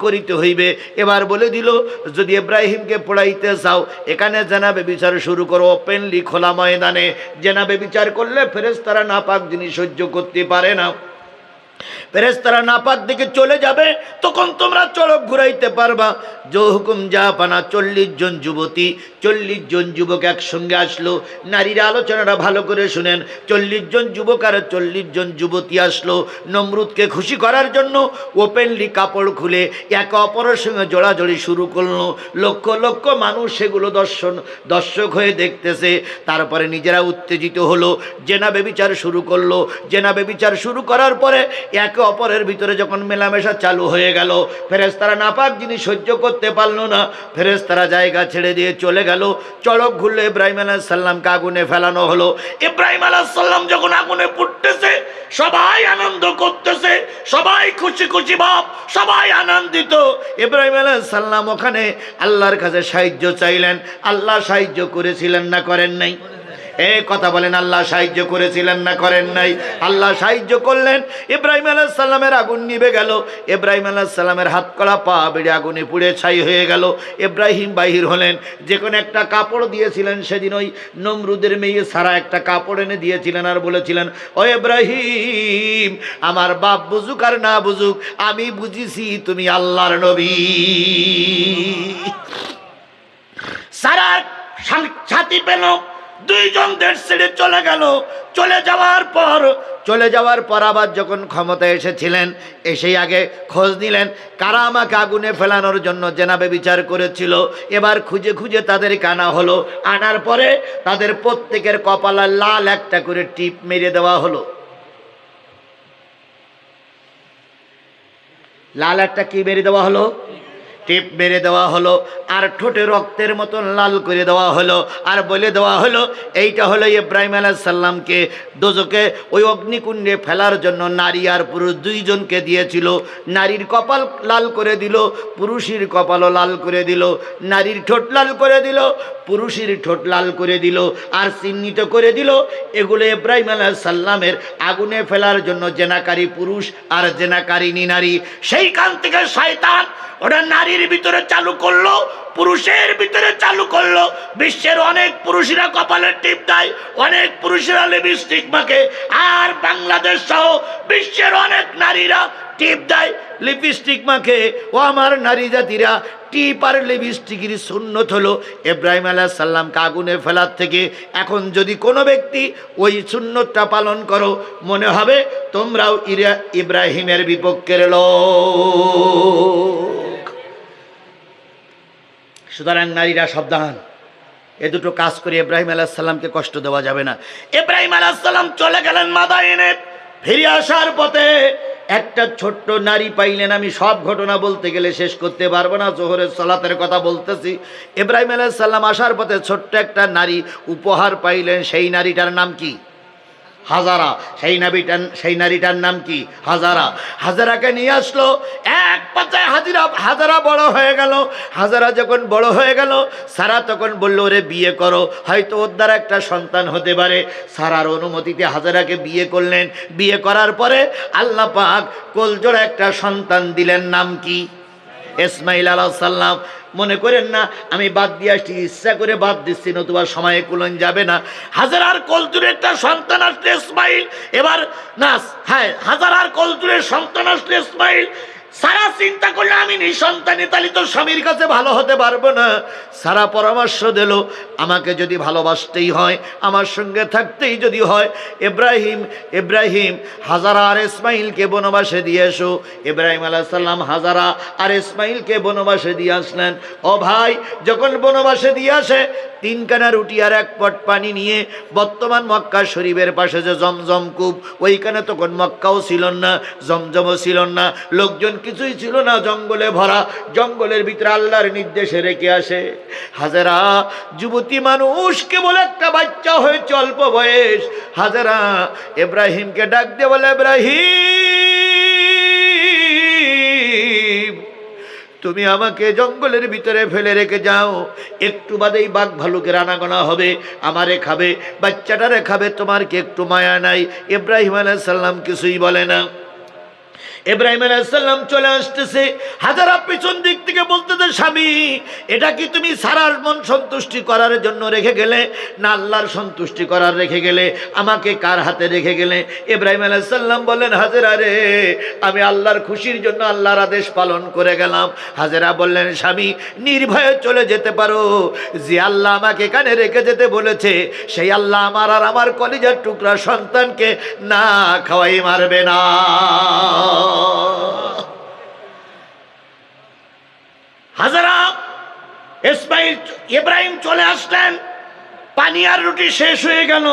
করিতে হইবে? এবার বলে দিল যদি ইব্রাহিমকে পড়াইতে চাও, এখানে জেনাবে বিচার শুরু করো, ওপেনলি খোলা ময়দানে। জেনাবে বিচার করলে ফেরেশতারা নাপাক জিনিস সহ্য করতে পারে না। ফেরেশতারা নাপাক দিকে চলে যাবে, তখন তোমরা চড়ক ঘুরাইতে পারবা। যে হুকুম যা পানা 40 জন যুবতী, 40 জন যুবক একসঙ্গে আসলো। নারীরা আলোচনাটা ভালো করে শুনেন। 40 জন যুবক আর 40 জন যুবতী আসলো নমরুদকে খুশি করার জন্য। ওপেনলি কাপড় খুলে একে অপরের সঙ্গে জড়াজড়ি শুরু করলো। লক্ষ লক্ষ মানুষ সেগুলো দর্শক হয়ে দেখতেছে। তারপরে নিজেরা উত্তেজিত হলো, জেনা বেবিচার শুরু করলো। জেনা বেবিচার শুরু করার পরে একে অপরের ভিতরে যখন মেলামেশা চালু হয়ে গেল, ফেরেশতারা নাপাক জিনিস সহ্য করতে পারলো না। ফেরেশতারা জায়গা ছেড়ে দিয়ে চলে গেল। চড়ক ঘুরলে ইব্রাহিম আলাইহিস সালামকে আগুনে ফেলানো হলো। ইব্রাহিম আলাইহিস সালাম যখন আগুনে পুড়তেছে, সবাই আনন্দ করতেছে, সবাই খুশি খুশি ভাব, সবাই আনন্দিত। ইব্রাহিম আলাইহিস সালাম ওখানে আল্লাহর কাছে সাহায্য চাইলেন। আল্লাহ সাহায্য করেছিলেন না করেন নাই? এই কথা বলেন, আল্লাহ সাহায্য করেছিলেন না করেন নাই? আল্লাহ সাহায্য করলেন। ইব্রাহিম আলাইহিস সালামের আগুন নিভে গেল। ইব্রাহিম আলাইহিস সালামের হাত কড়া পা বেড়ে আগুনে পুড়ে ছাই হয়ে গেল। ইব্রাহিম বাহির হলেন। যে কোনো একটা কাপড় দিয়েছিলেন সেদিন ওই নমরুদের মেয়ে সারা একটা কাপড় এনে দিয়েছিলেন আর বলেছিলেন, ও ইব্রাহিম, আমার বাপ বুঝুক আর না বুঝুক, আমি বুঝিছি তুমি আল্লাহর নবী। সারা ছাতি পেল, দুইজন দেশ ছেড়ে চলে গেল। চলে যাওয়ার পর আবার যখন ক্ষমতায় এসেছিলেন, এসেই আগে খোঁজ নিলেন কারা আমাকে আগুনে ফেলানোর জন্য জেনাবে বিচার করেছিল। এবার খুঁজে খুঁজে তাদের আনা হলো। আনার পরে তাদের প্রত্যেকের কপালে লাল একটা করে টিপ মেরে দেওয়া হলো। লাল একটা কি মেরে দেওয়া হলো? টিপ মেরে দেওয়া হলো। আর ঠোঁটে রক্তের মতন লাল করে দেওয়া হলো। আর বলে দেওয়া হলো, এইটা হলো ইব্রাহিম আলাইহিস সালামকে দোজখে ওই অগ্নিকুণ্ডে ফেলার জন্য নারী আর পুরুষ দুইজনকে দিয়েছিল। নারীর কপাল লাল করে দিল, পুরুষের কপালও লাল করে দিল। নারীর ঠোঁট লাল করে দিল, পুরুষের ঠোঁট লাল করে দিল। আর চিহ্নিত করে দিল এগুলো ইব্রাহিম আলাইহিস সালামের আগুনে ফেলার জন্য জেনাকারী পুরুষ আর জেনাকারিনী নারী। সেইখান থেকে শয়তান ওটা নারীর ভিতরে চালু করলো, পুরুষের ভিতরে চালু করলো। বিশ্বের অনেক পুরুষেরা কপালের টিপ দেয়, অনেক পুরুষেরা লিপস্টিক মাখে, আর বাংলাদেশ সহ বিশ্বের অনেক নারীরা টিপ দেয়, লিপস্টিক মাখে। ও আমার নারী জাতিরা, টিপ আর লিপস্টিকের সুন্নত হলো ইব্রাহিম আলাইহিস সালামকে আগুনে ফেলার থেকে। এখন যদি কোনো ব্যক্তি ওই সুন্নতটা পালন করো, মনে হবে তোমরাও ইব্রাহিমের বিপক্ষের লোক। সুতরাং নারীরা সাবধান, এ দুটো কাজ করে ইব্রাহিম আলাইহিস সালামকে কষ্ট দেওয়া যাবে না। ইব্রাহিম আলাইহিস সালাম চলে গেলেন মাদায়েনে। ফিরে আসার পথে একটা ছোট্ট নারী পাইলেন। আমি সব ঘটনা বলতে গেলে শেষ করতে পারবো না, জোহরের সালাতের কথা বলতেছি। ইব্রাহিম আলাইহিস সালাম আসার পথে ছোট্ট একটা নারী উপহার পাইলেন। সেই নারীটার নাম কি? হাজারা। সেই নারীটার নাম কি? হাজারা। হাজারাকে নিয়ে আসলো। এক পাতায় হাজারা বড় হয়ে গেল। হাজারা যখন বড় হয়ে গেল, সারা তখন বলল, ওরে বিয়ে করো, হয়তো ওর দ্বারা একটা সন্তান হতে পারে। সারার অনুমতিতে হাজারাকে বিয়ে করলেন। বিয়ে করার পরে আল্লাহ পাক কোলজোড়া একটা সন্তান দিলেন। নাম কি? ইসমাইল আলাইহিস সালাম। মনে করেন না আমি বাদ দিয়ে আসছি, ইচ্ছা করে বাদ দিচ্ছি, নতুবা সময়ে কুলন যাবে না। হাজারার কোলজুরে একটা সন্তান আসলে ইসমাইল। এবার না, হ্যাঁ, হাজারার কোলজুরে সন্তান আসলে ইসমাইল। সারা চিন্তা করলে আমি নিঃসন্তানী, তাহলে তো স্বামীর কাছে ভালো হতে পারবো না। সারা পরামর্শ দিল, আমাকে যদি ভালোবাসতেই হয়, আমার সঙ্গে থাকতেই যদি হয়, ইব্রাহিম হাজারা আর ইসমাইলকে বনবাসে দিয়ে এসো। ইব্রাহিম আলাইহিস সালাম হাজারা আর ইসমাইলকে বনবাসে দিয়ে আসলেন। ও ভাই, যখন বনবাসে দিয়ে আসে, 3 কানা রুটি আর 1 পট পানি নিয়ে, বর্তমান মক্কা শরীফের পাশে যে জমজম কূপ, ওইখানে তখন মক্কাও ছিল না, জমজমও ছিল না, লোকজন কিছুই ছিল না, জঙ্গলে ভরা। জঙ্গলের ভিতরে আল্লাহর নির্দেশে রেখে আসে। হাজারা যুবতী মানুষ, কেবল একটা বাচ্চা হয়েছে, অল্প বয়স। হাজারা ইব্রাহিমকে ডাক দিয়ে বলে, ইব্রাহিম, তুমি আমাকে জঙ্গলের ভিতরে ফেলে রেখে যাও, একটু বাদেই বাঘ ভালুকের আনাগোনা হবে, আমারে খাবে, বাচ্চাটারে খাবে, তোমার কি একটু মায়া নাই? ইব্রাহিম আলাইহিস সালাম কিছুই বলে না। ইব্রাহিম আলাইহিস সালাম চলে আসতেছে, হাজেরা পিছন দিক থেকে বলতেছে, স্বামী এটা কি তুমি সারার মন সন্তুষ্টি করার জন্য রেখে গেলে, না আল্লাহর সন্তুষ্টি করার রেখে গেলে? আমাকে কার হাতে রেখে গেলে? ইব্রাহিম আলাইহিস সালাম বললেন, হাজেরা রে, আমি আল্লাহর খুশির জন্য আল্লাহর আদেশ পালন করে গেলাম। হাজেরা বললেন, স্বামী নির্ভয়ে চলে যেতে পারো, যে আল্লাহ আমাকে এখানে রেখে যেতে বলেছে সেই আল্লাহ আমার আর আমার কলিজার টুকরা সন্তানকে না খাওয়াই মারবে না। হাজেরা ইব্রাহিম চলে আসলেন, পানি আর রুটি শেষ হয়ে গেল,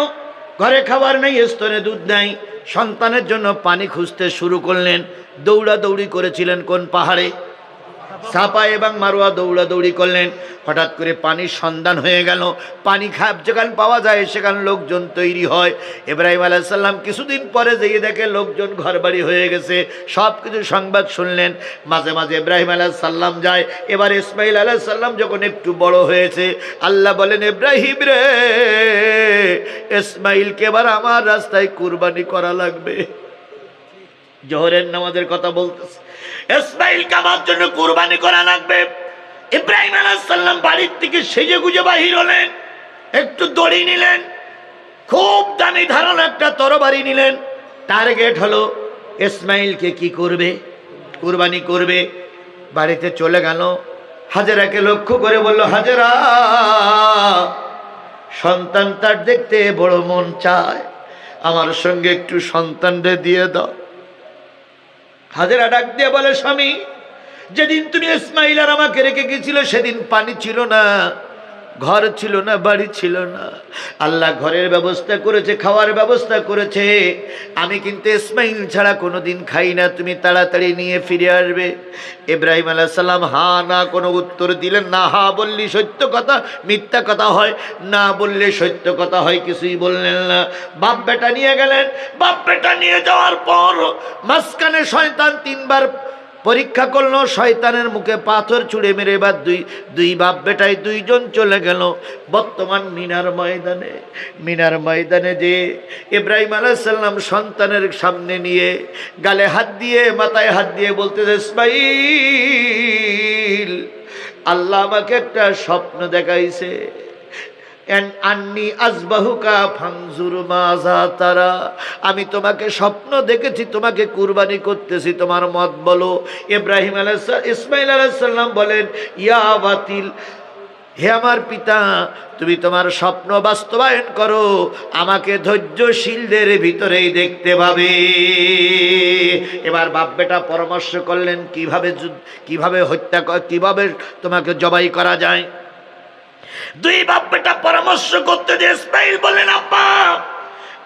ঘরে খাবার নেই, স্তনে দুধ নেই, সন্তানের জন্য পানি খুঁজতে শুরু করলেন। দৌড়াদৌড়ি করেছিলেন কোন পাহাড়ে? সাফা এবং মারওয়া দৌড়াদৌড়ি করলেন। হঠাৎ করে পানির সন্ধান হয়ে গেল। পানি যেখানে পাওয়া যায় সেখানে লোকজন তৈরি হয়। ইব্রাহিম আলাইহিস সালাম কিছুদিন পরে যেয়ে দেখে লোকজন ঘরবাড়ি হয়ে গেছে, সব কিছু সংবাদ শুনলেন। মাঝে মাঝে ইব্রাহিম আলাইহিস সালাম যায়। এবার ইসমাইল আলাইহিস সালাম যখন একটু বড় হয়েছে, আল্লাহ বলেন, ইব্রাহিম রে, ইসমাইলকে এবার আমার রাস্তায় কুরবানি করা লাগবে। জোহরের নামাজের কথা বলতেছে, ইসমাইলকে আমার জন্য কুরবানি করা লাগবে। ইব্রাহিম আলাইহিস সালাম বাড়ির থেকে সেজে গুজে বাহির হলেন, একটু দড়ি নিলেন, খুব দামি ধারালো একটা তরবারি নিলেন। টার্গেট হলো ইসমাইলকে কি করবে? কুরবানি করবে। বাড়িতে চলে গেল, হাজেরাকে লক্ষ্য করে বলল, হাজেরা, সন্তান তার দেখতে বড় মন চায়, আমার সঙ্গে একটু সন্তানরে দিয়ে দাও। হাজেরা ডাক দিয়ে বলে, স্বামী যেদিন তুমি ইসমাইল আর আমাকে রেখে গেছিল সেদিন পানি ছিল না, ঘর ছিল না, বাড়ি ছিল না। আল্লাহ ঘরের ব্যবস্থা করেছে, খাওয়ার ব্যবস্থা করেছে। আমি কিন্তু ইসমাইল ছাড়া কোনোদিন খাই না, তুমি তাড়াতাড়ি নিয়ে ফিরে আসবে। ইব্রাহিম আলাইহিস সালাম হা না কোনো উত্তর দিলেন না। হা বললি সত্য কথা, মিথ্যা কথা হয়, না বললে সত্য কথা হয়, কিছুই বললেন না। বাপ বেটা নিয়ে গেলেন। বাপ বেটা নিয়ে যাওয়ার পর মাঝখানে শয়তান তিনবার পরীক্ষা করলো, শয়তানের মুখে পাথর ছুঁড়ে মেরে এবার দুই বাপ বেটায় দুইজন চলে গেল বর্তমান মিনার ময়দানে যে ইব্রাহিম আলাইহিস সালাম সন্তানের সামনে নিয়ে গালে হাত দিয়ে মাথায় হাত দিয়ে বলতেছে, ইসমাইল, আল্লাহ আমাকে একটা স্বপ্ন দেখাইছে, আন্নি আজবাহুকা ফানজুর মাযা তারা, আমি তোমাকে স্বপ্ন দেখেছি, তোমাকে কুরবানি করতেছি, তোমার মত বলো। ইব্রাহিম ইসমাইল আলাইহিস সালাম বলেন, ইয়া বাতিল, হে আমার পিতা, তুমি তোমার স্বপ্ন বাস্তবায়ন করো, আমাকে ধৈর্যশীলদের ভিতরেই দেখতে পাবে। এবার বাপ বেটা পরামর্শ করলেন কিভাবে হত্যা, কিভাবে তোমাকে জবাই করা যায়। দুই বাপ বেটা পরামর্শ করতে যে ইসমাইল বললেন, আব্বা,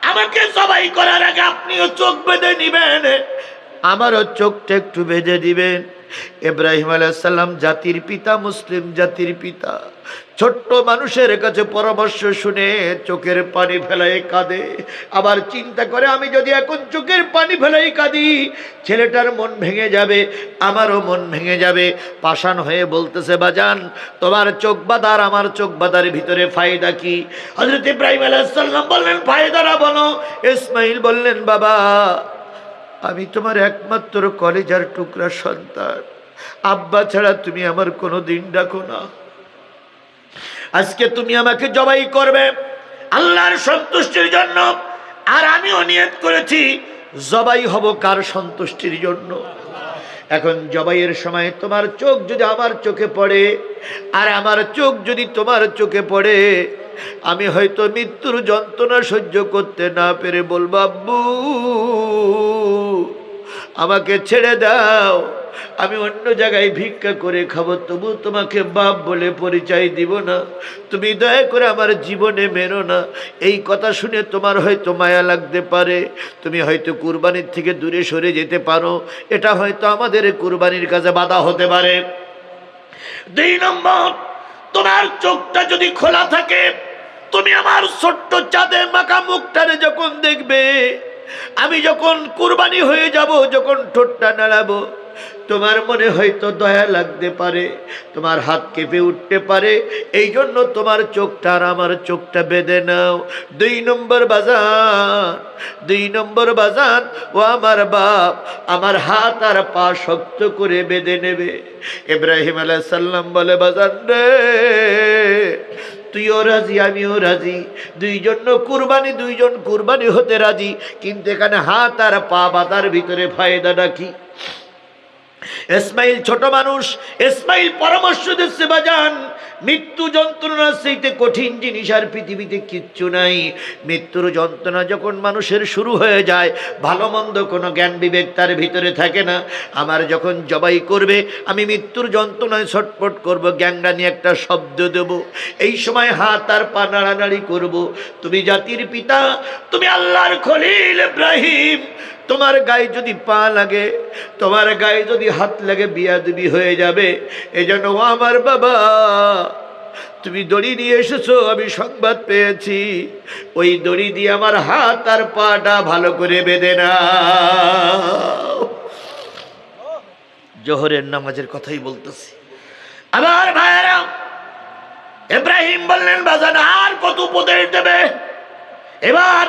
আমাকে জবাই করার আগে আপনিও চোখ বেঁধে নিবেন, আমারও চোখটা একটু বেঁধে দিবেন। ইব্রাহিম আলাইহিস সালাম জাতির পিতা, মুসলিম জাতির পিতা, ছোট্ট মানুষের কাছে পরামর্শ শুনে চোখের পানি ফেলায় কাঁদে। আবার চিন্তা করে, আমি যদি এখন চোখের পানি ফেলাই কাঁদি, ছেলেটার মন ভেঙে যাবে, আমারও মন ভেঙে যাবে। পাষাণ হয়ে বলতেছে, বাজান, তোমার চোখ বাঁধার আমার চোখ বাঁধার ভিতরে ফায়দা কি? হযরত ইব্রাহিম আলাইহিস সালাম বললেন, ফায়দাটা বলো। ইসমাইল বললেন, বাবা, আমি তোমার একমাত্র কলেজার টুকরা সন্তান, আব্বা ছাড়া তুমি আমার কোনো দিন ডাকো না। আজকে তুমি আমাকে জবাই করবে আল্লাহর সন্তুষ্টির জন্য, আর আমিও নিয়ত করেছি জবাই হব কার সন্তুষ্টির জন্য। এখন জবাইয়ের সময় তোমার চোখ যদি আমার চোখে পড়ে আর আমার চোখ যদি তোমার চোখে পড়ে, আমি হয়তো মৃত্যুর যন্ত্রণা সহ্য করতে না পেরে বলবো, আব্বু আমাকে ছেড়ে দাও, আমি অন্য জায়গায় ভিক্ষা করে খাবো, তবু তোমাকে বাপ বলে পরিচয় দিব না, তুমি দয়া করে আমার জীবনে মেরো না। এই কথা শুনে তোমার হয়তো মায়া লাগতে পারে, তুমি হয়তো কুরবানির থেকে দূরে সরে যেতে পারো, এটা হয়তো আমাদের কুরবানির কাজে বাধা হতে পারে। 2 নম্বর, তোমার চোখটা যদি খোলা থাকে, তুমি আমার ছোট্ট চাঁদে মাখা মুখটারে যখন দেখবে, আমি যখন কুরবানি হয়ে যাব, যখন ঠোঁটটা নাড়াবো, তোমার মনে হয়তো দয়া লাগতে পারে, তোমার হাত কেঁপে উঠতে পারে, এই জন্য তোমার চোখটা আর আমার চোখটা বেঁধে নাও। 2 নম্বর বাজান, 2 নম্বর বাজান, ও আমার বাপ আমার হাত আর পা শক্ত করে বেঁধে নেবে। ইব্রাহিম আলাইহিস সালাম বলে, বাজান রে, তুইও রাজি আমিও রাজি, দুইজন কুরবানি হতে রাজি, কিন্তু এখানে হাত আর পা বাঁধার ভিতরে ফায়দাটা কি? ইসমাইল ছোট মানুষ, ইসমাইল পরামর্শ দিচ্ছে, বাজান মৃত্যু যন্ত্রণার চাইতে কঠিন জিনিস আর পৃথিবীতে কিচ্ছু নাই। মৃত্যুর যন্ত্রণা যখন মানুষের শুরু হয়ে যায়, ভালো মন্দ কোনো জ্ঞান বিবেক তার ভিতরে থাকে না। আমার যখন জবাই করবে, আমি মৃত্যুর যন্ত্রণায় ছটফট করব, গ্যাংরা নিয়ে একটা শব্দ দেব, এই সময় হাত আর পা নাড়ানাড়ি করব। তুমি জাতির পিতা, তুমি আল্লাহর খলিল ইব্রাহিম, তোমার গায়ে যদি পা লাগে, তোমার গায়ে যদি হাত লাগে, বিয়াদবি হয়ে যাবে। এজন্য ও আমার বাবা, তুমি দড়ি নিয়ে এসেছো, আমি সংবাদ পেয়েছি, ওই দড়ি দিয়ে আমার হাত আর পাটা ভালো করে বেঁধে নাও। জোহরের নামাজের কথাই বলতেছি। আমার ভাইয়েরা, ইব্রাহিম বললেন, বাজান আর কত উপদেশ দেবে? এবার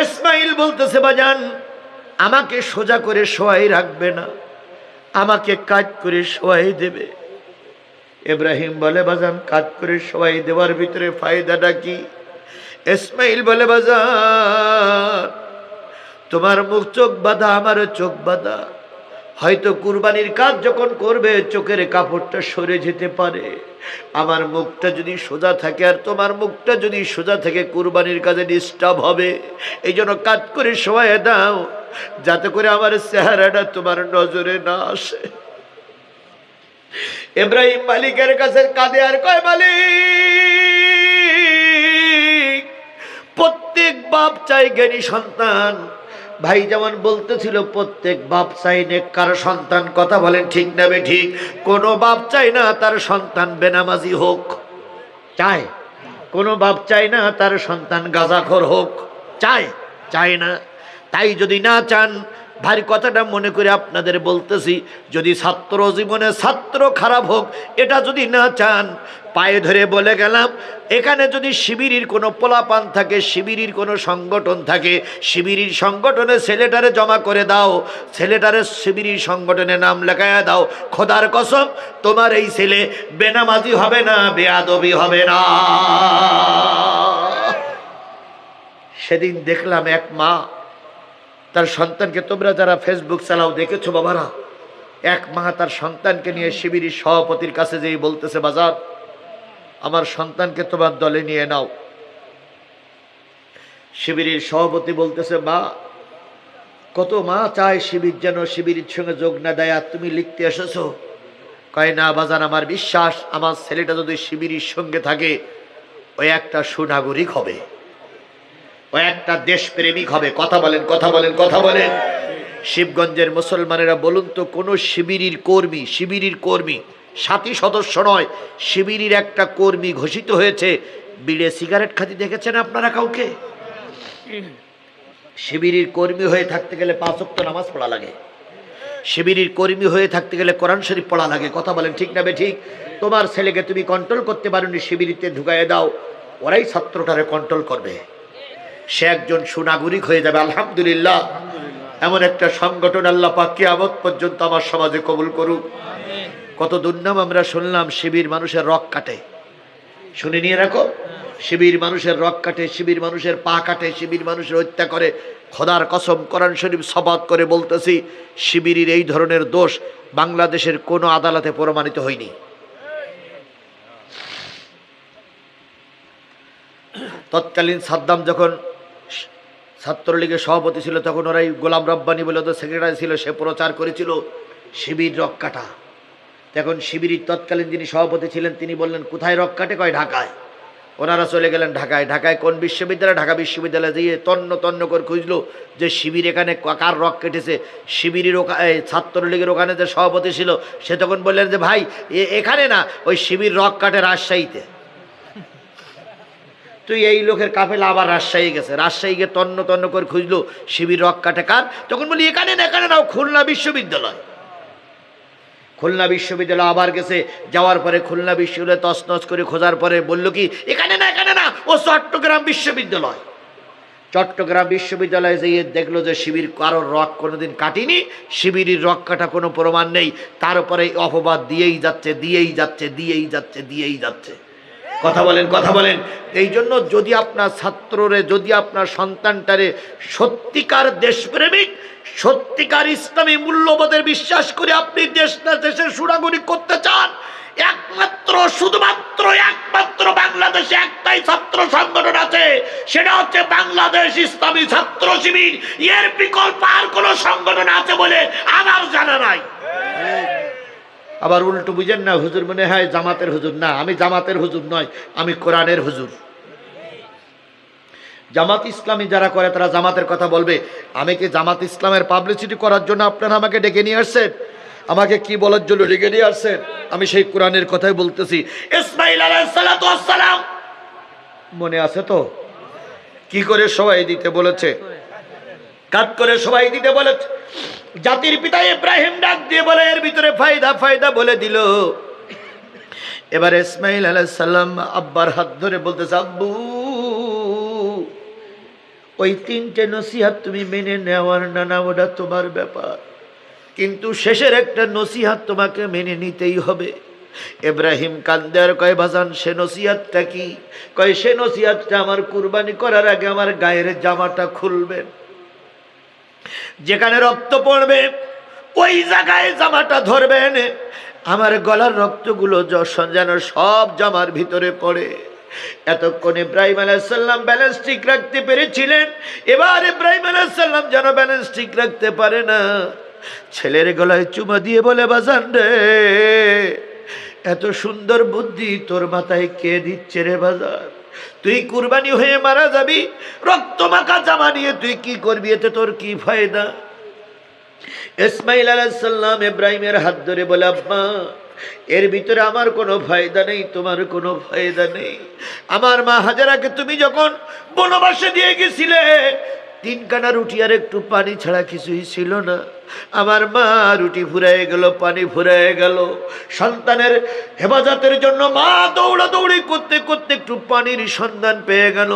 ইসমাইল বলতেছে, বাজান আমাকে সোজা করে শোয়াই রাখবে না, আমাকে কাজ করে শোয়াই দেবে। ইব্রাহিম বলে, বাজান কাজ করে শোয়াই দেওয়ার ভিতরে ফায়দাটা কি? ইসমাইল বলে, বাজান তোমার মুখ চোখ বাঁধা, আমারও চোখ বাঁধা, হয়তো কুরবানির কাজ যখন করবে চোখের কাপড়টা সরে যেতে পারে। আমার মুখটা যদি সোজা থাকে আর তোমার মুখটা যদি সোজা থাকে, কুরবানির কাজে ডিস্টার্ব হবে। এই জন্য কাজ করে শোয়াই দাও, যাতে করে আমার চেহারাটা তোমার নজরে না আসে। ইব্রাহিম মালিকের কাছে কাঁদে আর কয়, মালিক, প্রত্যেক বাপ চাই জ্ঞানী সন্তান। ভাই যেমন বলতেছিল, প্রত্যেক বাপ চাই নেককার সন্তান। কথা বলেন ঠিক না বে ঠিক? কোনো বাপ চাই না তার সন্তান বেনামাজি হোক, চায়? কোনো বাপ চাই না তার সন্তান গাঁজাখোর হোক, চায় না। তাই যদি না চান, ভারী কথাটা মনে করে আপনাদের বলতেছি, যদি ছাত্র জীবনে ছাত্র খারাপ হোক, এটা যদি না চান, পায়ে ধরে বলে গেলাম, এখানে যদি শিবিরের কোনো পোলাপান থাকে, শিবিরের কোনো সংগঠন থাকে, শিবিরের সংগঠনে ছেলেটারে জমা করে দাও, ছেলেটারে শিবিরের সংগঠনে নাম লেখায় দাও। খোদার কসম, তোমার এই ছেলে বেনামাজি হবে না, বেয়াদবি হবে না। সেদিন দেখলাম এক মা তার সন্তানকে, তোমরা যারা ফেসবুক চালাও দেখেছো বাবারা, এক মা তার সন্তানকে নিয়ে শিবিরের সভাপতির কাছে যেই বলতেছে, বাজার আমার সন্তানকে তোমার দলে নিয়ে নাও। শিবিরের সভাপতি বলতেছে, মা কত মা চায় শিবির যেন শিবিরের সঙ্গে যোগ না দেয়, আর তুমি লিখতে এসেছো? কয় না বাজান, আমার বিশ্বাস আমার ছেলেটা যদি শিবিরের সঙ্গে থাকে, ওই একটা সুনাগরিক হবে, ও একটা দেশপ্রেমিক হবে। কথা বলেন, কথা বলেন, কথা বলেন। শিবগঞ্জের মুসলমানেরা বলুন তো, কোন শিবিরের কর্মী সাথী সদস্য নয়, শিবিরের একটা কর্মী ঘোষিত হয়েছে, বিড়ে সিগারেট খাতি দেখেছেন আপনারা কাউকে? শিবিরের কর্মী হয়ে থাকতে গেলে 5 ওয়াক্ত নামাজ পড়া লাগে, শিবিরের কর্মী হয়ে থাকতে গেলে কোরআন শরীফ পড়া লাগে। কথা বলেন ঠিক না বে ঠিক? তোমার ছেলেকে তুমি কন্ট্রোল করতে পারোনি, শিবিরিতে ঢুকাইয়ে দাও, ওরাই ছাত্রটারে কন্ট্রোল করবে, সে একজন সুনাগরিক হয়ে যাবে। আলহামদুলিল্লাহ, এমন একটা সংগঠন আল্লাহ পাক কিয়ামত পর্যন্ত আমার সমাজে কবুল করুক। কত দুর্নাম আমরা শুনলাম, শিবির মানুষের রক কাটে, শুনে নিয়ে রাখো, শিবির মানুষের রক কাটে, শিবির মানুষের পা কাটে, শিবির মানুষের হত্যা করে। খোদার কসম, কোরআন শরীফ শপথ করে বলতেছি, শিবিরের এই ধরনের দোষ বাংলাদেশের কোনো আদালতে প্রমাণিত হয়নি। তৎকালীন সাদ্দাম যখন ছাত্রলীগের সভাপতি ছিল, তখন ওরাই গোলাম রব্বানি বলে তো সেক্রেটারি ছিল, সে প্রচার করেছিল শিবির রক কাটা। তখন শিবিরের তৎকালীন যিনি সভাপতি ছিলেন, তিনি বললেন, কোথায় রক কাটে? কয় ঢাকায়। ওনারা চলে গেলেন ঢাকায়। ঢাকায় কোন বিশ্ববিদ্যালয়? ঢাকা বিশ্ববিদ্যালয়ে দিয়ে তন্ন করে খুঁজলো যে শিবির এখানে কার রক কেটেছে। শিবিরের ছাত্রলীগের ওখানে যে সভাপতি ছিল, সে তখন বললেন যে ভাই এখানে না, ওই শিবির রক কাটে রাজশাহীতে। তুই এই লোকের কাফেলা আবার রাজশাহী গেছে, রাজশাহী গিয়ে তন্ন করে খুঁজলো শিবির রক কাটে কার। তখন বলি এখানে না, এখানে নাও, খুলনা বিশ্ববিদ্যালয়। খুলনা বিশ্ববিদ্যালয় আবার গেছে, যাওয়ার পরে খুলনা বিশ্ববিদ্যালয় তছনছ করে খোঁজার পরে বলল কি এখানে না, এখানে না, ও চট্টগ্রাম বিশ্ববিদ্যালয়। চট্টগ্রাম বিশ্ববিদ্যালয়ে যেয়ে দেখলো যে শিবির কারোর রক কোনোদিন কাটিনি, শিবিরের রক কাটা কোনো প্রমাণ নেই। তারপরে অপবাদ দিয়েই যাচ্ছে, দিয়েই যাচ্ছে, দিয়েই যাচ্ছে, দিয়েই যাচ্ছে। কথা বলেন, কথা বলেন। এই জন্য যদি আপনার ছাত্ররে, যদি আপনার সন্তানটারে সত্যিকার দেশপ্রেমিক, সত্যিকার ইসলামী মূল্যবোধের বিশ্বাস করে আপনি দেশের সুনাগরি করতে চান, একমাত্র শুধুমাত্র একমাত্র বাংলাদেশে একটাই ছাত্র সংগঠন আছে, সেটা হচ্ছে বাংলাদেশ ইসলামী ছাত্র শিবির। এর বিকল্প আর কোন সংগঠন আছে বলে আমার জানা নাই। আবার উল্টো বুঝেন না, হুজুর মনে হয় জামাতের হুজুর। না, আমি জামাতের হুজুর নয়, আমি কোরআনের হুজুর। জামাত ইসলামী যারা করে তারা জামাতের কথা বলবে। আমি কি জামাত ইসলামের পাবলিসিটি করার জন্য আপনারা আমাকে ডেকে নিয়ে আসছেন? আমাকে কি বলার জন্য ডেকে নিয়ে আসছেন? আমি সেই কোরআনের কথাই বলতেছি। ইসমাঈল আলাইহিস সালাতু ওয়াস সালাম মনে আছে তো? কি করে সবাই দিতে বলেছে? কাট করে সবাই দিতে বলেছে। জাতির পিতা ইব্রাহিম ডাক দিয়ে বলে এর ভিতরে ফায়দা ফায়দা বলে দিল। এবার ইসমাঈল আলাইহিস সালাম আব্বার হাত ধরে বলতেছে, আব্বু ওই তিনটে নসিহত তুমি মেনে নেওয়ার না না ওটা তোমার ব্যাপার, কিন্তু শেষের একটা নসিহত তোমাকে মেনে নিতেই হবে। ইব্রাহিম কান্দে আর কয়, বাজান সে নসিহতটা কি? কয় সে নসিহতটা আমার কুরবানি করার আগে আমার গায়ের জামাটা খুলবেন, যেখানে রক্ত পড়বে ওই জায়গায় জামাটা ধরবেন, আমার গলার রক্তগুলো যেন সব জামার ভিতরে পড়ে। এতক্ষণ ইব্রাহিম আলাইহিস সালাম ব্যালেন্স ঠিক রাখতে পেরেছিলেন, এবার ইব্রাহিম আলাইহিস সালাম যেন ব্যালেন্স ঠিক রাখতে পারে না। ছেলের গলায় চুমা দিয়ে বলে, বাজান রে, এত সুন্দর বুদ্ধি তোর মাথায় কে দিচ্ছে রে বাজার? তুই কুরবানি হয়ে মারা যাবি, রক্ত মাখা জামা নিয়ে তুই কি করবি? এতে তোর কি ফায়দা? ইসমাঈল আলাইহিস সালাম ইব্রাহিমের হাত ধরে বলে, আব্বা এর ভিতরে আমার কোনো ফায়দা নেই, তোমার কোনো ফায়দা নেই। আমার মা হাজেরাকে তুমি যখন বনবাসে দিয়ে গেছিলে, 3 কানা রুটি আর একটু পানি ছাড়া কিছুই ছিল না। আমার মা রুটি ফুরায় গেল, পানি ফুরায় গেল। সন্তানের হেফাজতের জন্য মা দৌড়াদৌড়ি করতে করতে একটু পানির সন্ধান পেয়ে গেল,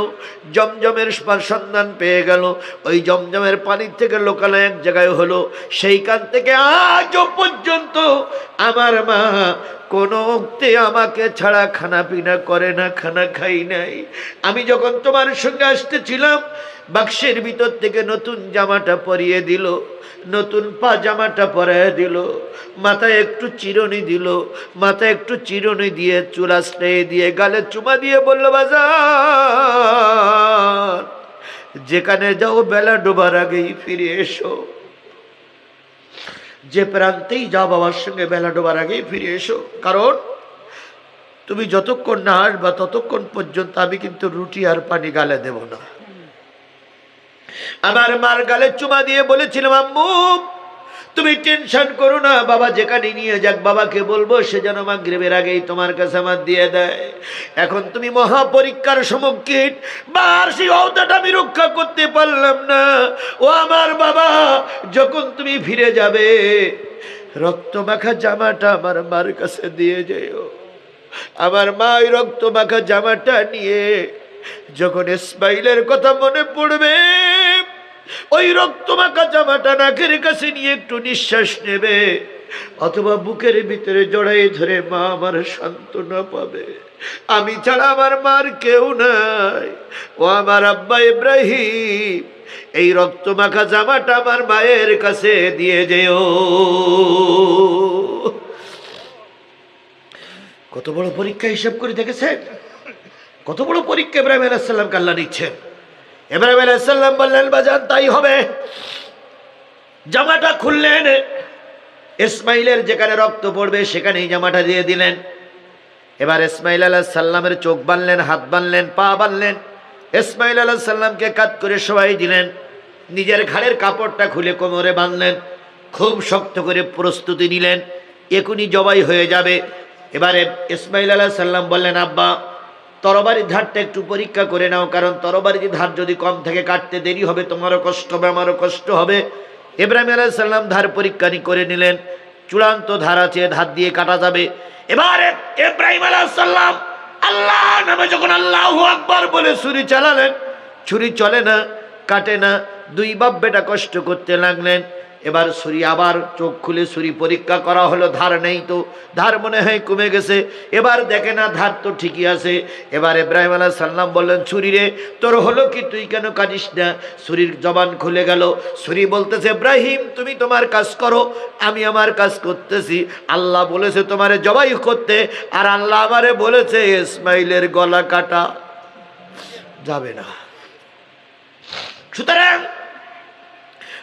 জমজমের সন্ধান পেয়ে গেল। ওই জমজমের পানির থেকে লোকালয় এক জায়গায় হলো, সেইখান থেকে আজও পর্যন্ত আমার মা কোনো অক্তে আমাকে ছাড়া খানা পিনা করে না, খানা খাই নাই। আমি যখন তোমার সঙ্গে আসতেছিলাম, বাক্সের ভিতর থেকে নতুন জামাটা পরিয়ে দিল, নতুন পাজামাটা পরাইয়া দিল, মাথায় একটু চিরুনি দিল, মাথায় একটু চিরুনি দিয়ে চুলা স্নেহ দিয়ে গালে চুমা দিয়ে বলল, বাজার যেখানে যাও বেলা ডোবার আগেই ফিরে এসো। যে প্রান্তেই যাও বাবার সঙ্গে বেলা ডোবার আগেই ফিরে এসো, কারণ তুমি যতক্ষণ না আসবা ততক্ষণ পর্যন্ত আমি কিন্তু রুটি আর পানি গালে দেব না। আমার মার গালে চুমা দিয়ে বলেছিলাম, আম্মু তুমি টেনশন করো না, বাবা যেখানে নিয়ে যাক বাবাকে বলবো সে যেন মাগরিবের আগেই তোমার কাছে আমার দিয়ে দেয়। এখন তুমি মহা পরীক্ষার সম্মুখীন, বার সেই অবদাটা আমি রক্ষা করতে পারলাম না। ও আমার বাবা, যখন তুমি ফিরে যাবে রক্ত মাখা জামাটা আমার মার কাছে দিয়ে যেও। আমার মা ওই রক্ত মাখা জামাটা নিয়ে যখন ইসমাঈলের কথা মনে পড়বে, ওই রক্ত মাখা জামাটা নাকের কাছে নিয়ে একটু নিঃশ্বাস নেবে, অথবা বুকের ভিতরে জড়াই ধরে মা আমার সান্ত্বনা পাবে। আমি ছাড়া আমার মার কেউ নাই। ও আমার আব্বা ইব্রাহিম, এই রক্ত মাখা জামাটা আমার মায়ের কাছে দিয়ে যেও। কত বড় পরীক্ষা হিসাব করে দেখেছেন? কত বড় পরীক্ষা ইব্রাহিম আলাইহিস সালামকে আল্লাহ নিচ্ছেন। ইব্রাহিম আলাইহিস সালাম বললেন, বাজান তাই হবে। জামাটা খুললেন, ইসমাঈলের যেখানে রক্ত পড়বে সেখানেই জামাটা দিয়ে দিলেন। এবার ইসমাঈল আলাইহিস সালামের চোখ বাঁধলেন, হাত বাঁধলেন, পা বাঁধলেন। ইসমাঈল আলাইহিস সালামকে কাত করে সবাই দিলেন। নিজের ঘাড়ের কাপড়টা খুলে কোমরে বাঁধলেন, খুব শক্ত করে প্রস্তুতি নিলেন, এখনই জবাই হয়ে যাবে। এবারে ইসমাঈল আলাইহিস সালাম বললেন, আব্বা তরবারির ধারটা একটু পরীক্ষা করে নাও, কারণ তরবারির ধার যদি কম থেকে কাটতে দেরি হবে, তোমারও কষ্ট হবে আমারও কষ্ট হবে। ইব্রাহিম আলাইহিস সালাম ধার পরীক্ষা করে নিলেন। চূড়ান্ত ধার আছে, ধার দিয়ে কাটা যাবে। এবারে ইব্রাহিম আলাইহিস সালাম আল্লাহ নামে যখন আল্লাহু আকবার বলে ছুরি চালালেন, ছুরি চলে না, কাটে না। দুই বাপ বেটা কষ্ট করতে লাগলেন। এবার ছুরি আবার চোখ খুলে ছুরি পরীক্ষা করা হলো, ধার নেই তো, ধার মনে হয় কমে গেছে। এবার দেখে না ধার তো ঠিকই আছে। এবার ইব্রাহিম আলাইহিস সালাম বললেন, ছুরি রে তোর হলো কি, তুই কেন কাটিস না? ছুরির জবান খুলে গেল। ছুরি বলতেছে, ইব্রাহিম তুমি তোমার কাজ করো, আমি আমার কাজ করতেছি। আল্লাহ বলেছে তোমারে জবাই করতে, আর আল্লাহ আমারে বলেছে ইসমাইলের গলা কাটা যাবে না। সুতরাং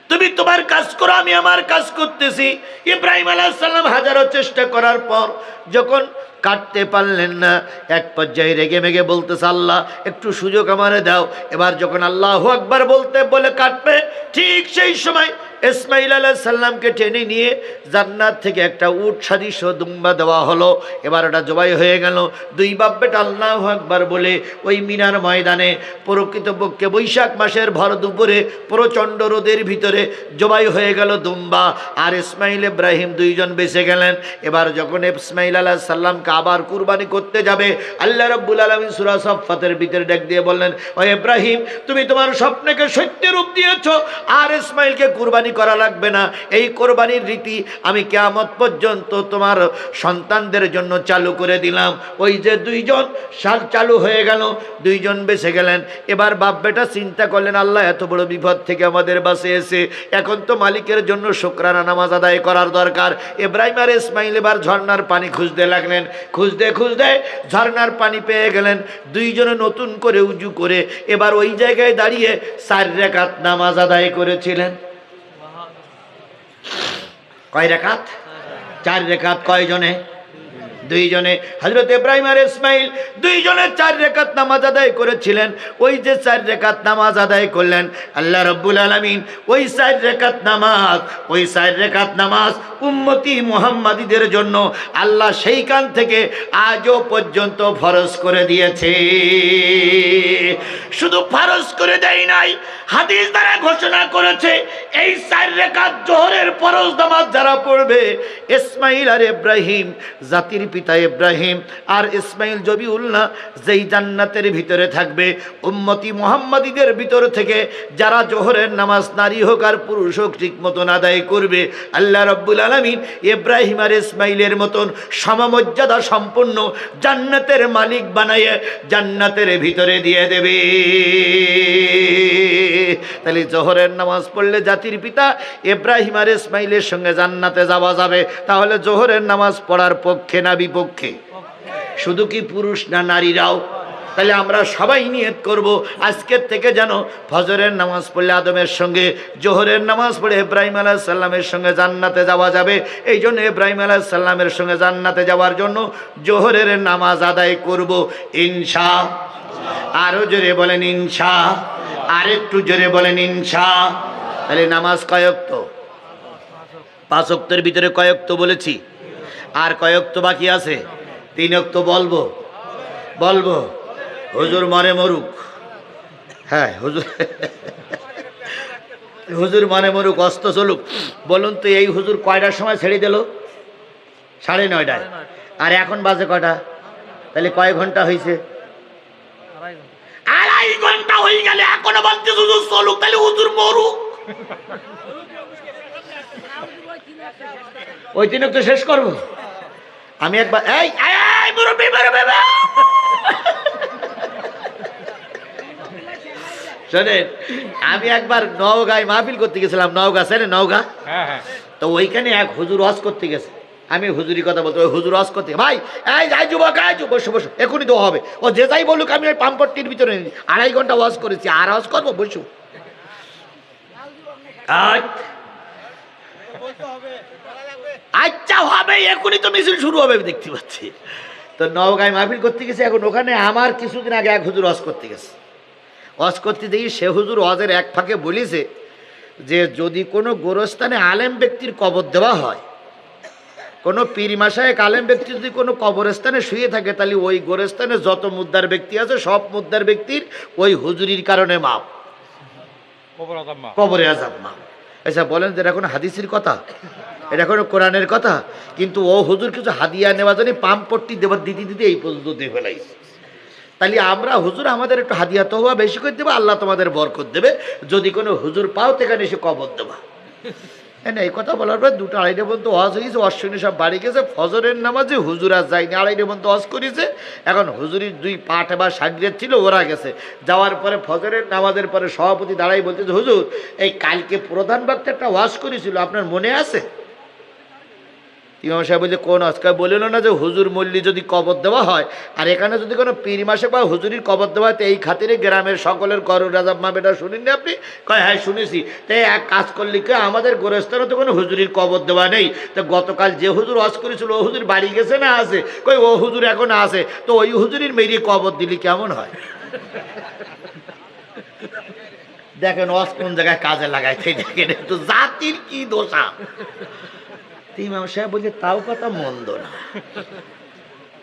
তুমি তোমার কাজ করো, আমি আমার কাজ করতেছি। ইব্রাহিম আলাইহিস সালাম হাজারো চেষ্টা করার পর যখন কাটতে পারলেন না, এক পর্যায়ে রেগে মেগে বলতেছে, আল্লাহ একটু সুযোগ আমারে দাও। এবার যখন আল্লাহু আকবার বলতে বলে কাটবে, ঠিক সেই সময় ইসমাইল আলাইহিস সালামকে টেনে নিয়ে জান্নাত থেকে একটা উট সদৃশ দুম্বা দেওয়া হলো। এবার ওটা জবাই হয়ে গেল। দুই বাপ বেটা আল্লাহু আকবার বলে ওই মিনার ময়দানে প্রকৃতপক্ষে বৈশাখ মাসের ভর দুপুরে প্রচণ্ড রোদের ভিতরে জবাই হয়ে গেল দুম্বা। আর ইসমাইল ইব্রাহিম দুইজন বেঁচে গেলেন। এবার যখন ইসমাইল আলাইহিস সালামকে আবার কুরবানি করতে যাবে, আল্লাহ রাব্বুল আলামিন সূরা সাফফাতের ভিতরে ডাক দিয়ে বললেন, ও ইব্রাহিম তুমি তোমার স্বপ্নকে সত্য রূপ দিয়েছো, আর ইসমাইলকে কুরবানি করা লাগবে না। এই কোরবানির রীতি আমি কিয়ামত পর্যন্ত তোমার সন্তানদের জন্য চালু করে দিলাম। ওই যে দুইজন সাল চালু হয়ে গেল, দুইজন বেঁচে গেলেন। এবার বাপ বেটা চিন্তা করলেন, আল্লাহ এত বড় বিপদ থেকে আমাদের বাঁচিয়েছে, এখন তো মালিকের জন্য শুকরানা নামাজ আদায় করার দরকার। ইব্রাহিম আর ইসমাইল এবার ঝর্ণার পানি খুঁজতে লাগলেন। খুঁজতে খুঁজতে ঝর্ণার পানি পেয়ে গেলেন। দুইজনে নতুন করে উজু করে এবার ওই জায়গায় দাঁড়িয়ে 4 রাকাত নামাজ আদায় করেছিলেন। কয় রাকাত? 4 রাকাত। কয়জনে? দুইজনে। হযরত ইব্রাহিম আর ইসমাইল দুইজনে 4 রাকাত নামাজ আদায় করেছিলেন। ওই যে 4 রাকাত নামাজ আদায় করলেন, আল্লাহ রাব্বুল আলামিন ওই 4 রাকাত নামাজ উম্মতি মুহাম্মাদীদের জন্য আল্লাহ সেইখান থেকে আজও পর্যন্ত ফরজ করে দিয়েছে। শুধু ফরজ করে দেয় নাই, হাদিস দ্বারা ঘোষণা করেছে এই 4 রাকাত জোহরের ফরজ নামাজ যারা পড়বে, ইসমাইল আর ইব্রাহিম, জাতির পিতা ইব্রাহিম আর ইসমাইল জবিউল্লাহ যেই জান্নাতের ভিতরে থাকবে, উম্মতি মুহাম্মাদীদের ভিতর থেকে যারা জোহরের নামাজ নারী হোক আর পুরুষ হোক ঠিক মতন আদায় করবে, আল্লাহ রাব্বুল আলামিন ইব্রাহিম আর ইসমাইলের মতন সমমর্যাদা সম্পন্ন জান্নাতের মালিক বানায়ে জান্নাতের ভিতরে দিয়ে দেবে। তাহলে জোহরের নামাজ পড়লে জাতির পিতা ইব্রাহিম আর ইসমাইলের সঙ্গে জান্নাতে যাওয়া যাবে। তাহলে জোহরের নামাজ পড়ার পক্ষে না বিপক্ষে? শুধু কি পুরুষ না নারীরাও? তাহলে আমরা সবাই নিয়ত করব আজকের থেকে যেন ফজরের নামাজ পড়লে আদমের সঙ্গে, জোহরের নামাজ পড়ে ইব্রাহিম আলাইহিস সালামের সঙ্গে জান্নাতে যাওয়া যাবে। এই জন্য ইব্রাহিম আলাইহিস সালামের সঙ্গে জান্নাতে যাওয়ার জন্য জোহরের নামাজ আদায় করব ইনশাআল্লাহ। আরো জোরে বলেন ইনশাআল্লাহ, আরেকটু জোরে বলেন ইনশাআল্লাহ। তাহলে নামাজ কয় ওয়াক্ত? 5 ওয়াক্তের ভিতরে কয় ওয়াক্ত বলেছি? আর কয় ওয়াক্ত বাকি আছে? 3 ওয়াক্ত। বলবো হুজুর মরে মরুক। হ্যাঁ হুজুর মনে মরুক, অস্ত চলুক। বলুন তো এই হুজুর কয়টার সময় ছেড়ে দিল? 9:30। আর এখন বাজে কটা? তাহলে কয় ঘন্টা হয়েছে? 2.5 ঘন্টা হয়ে গেলে এখনো বলতে হুজুর চলুক, তাহলে হুজুর মরুক। ওই 3 ওয়াক্ত শেষ করবো আমি একবার। এই মুরব্বি শোনেন, আমি একবার নওগাঁয় মাহফিল করতে গেছিলাম। নওগাঁ ছেড়ে নওগাঁ, তো ওইখানে এক হুজুর ওয়াজ করতে গেছে। আমি হুজুরি কথা বলতে, ওই হুজুর ওয়াজ করতে, ভাই এই যাই যুবক, বসো বসো, এখনই তো হবে। ও যে যাই বলুক, আমি ওই পাম্পটির ভিতরে 2.5 ঘন্টা ওয়াজ করেছি, আর ওয়াজ করবো? বসো। আচ্ছা হবে, এখনই তো মিছিল শুরু হবে আমি দেখতে পাচ্ছি। তো নওগাঁয় মাহফিল করতে গেছে। এখন ওখানে আমার কিছুদিন আগে এক হুজুর ওয়াজ করতে গেছে। ওয়াজ করতে দেখি সে হুজুর ওয়াজের এক ফাঁকে বলেছে যে যদি কোনো গোরস্থানে আলেম ব্যক্তির কবর দেওয়া হয়, কোনো পীর মাশায়েখ আলেম ব্যক্তি যদি কোনো কবরস্থানে শুয়ে থাকে, তাহলে ওই গোরস্থানে যত মুদ্দার ব্যক্তি আছে সব মুদ্দার ব্যক্তির ওই হুজুরির কারণে মাপ, কবরে আযাব মাপ। আচ্ছা বলেন যে এটা কোনো হাদিসের কথা? এটা কোনো কোরআনের কথা? কিন্তু ও হুজুর কিছু হাদিয়া নেওয়া জানি পাম্পট্টি দেবার দিতে দিতে এই পর্যন্ত দিয়ে ফেলাইছে। তাহলে আমরা হুজুর আমাদের একটু হাদিয়া তহবা বেশি করে দেবে, আল্লাহ তোমাদের বরকত দেবে। যদি কোনো হুজুর পাও সেখানে এসে কবর দেবা। হ্যাঁ, এই কথা বলার পর 2টা 2:30 পর্যন্ত ওয়াজ হয়েছে, অশ্বিনী সব বাড়ি গেছে। ফজরের নামাজে হুজুর আর যায়নি, 2:30 পর্যন্ত ওয়াজ করেছে। এখন হুজুরির 2 পাঠ বা সাগরেদ ছিল, ওরা গেছে। যাওয়ার পরে ফজরের নামাজের পরে সভাপতি দাঁড়াই বলতেছে, হুজুর এই কালকে প্রধান বক্তা একটা ওয়াজ করেছিল, আপনার মনে আছে? ইমাম সাহেব বলছে কোন আজকাল বলিল না যে হুজুর মল্লি যদি কবর দেওয়া হয়, আর এখানে যদি কোনো পীর মাসে বা হুজুরির কবর দেওয়া হয়, তো এই খাতিরে গ্রামের সকলের করো রাজা মা বেটা শুনেননি আপনি? কয় হ্যাঁ শুনেছি। তাই এক কাজ করলি কে, আমাদের গোরস্থানে তো কোনো হুজুরির কবর দেওয়া নেই। তো গতকাল যে হুজুর ওয়াজ করেছিল ও হুজুর বাড়ি গেছে না আছে? কই ও হুজুর এখন আছে, তো ওই হুজুরির মেরিয়ে কবর দিলি কেমন হয়? দেখেন ওয়াজ কোন জায়গায় কাজে লাগাইছে, দেখেন একটু জাতির কি দোষা। ইমাম সাহেব বলছে তাও কথা মন্দ না।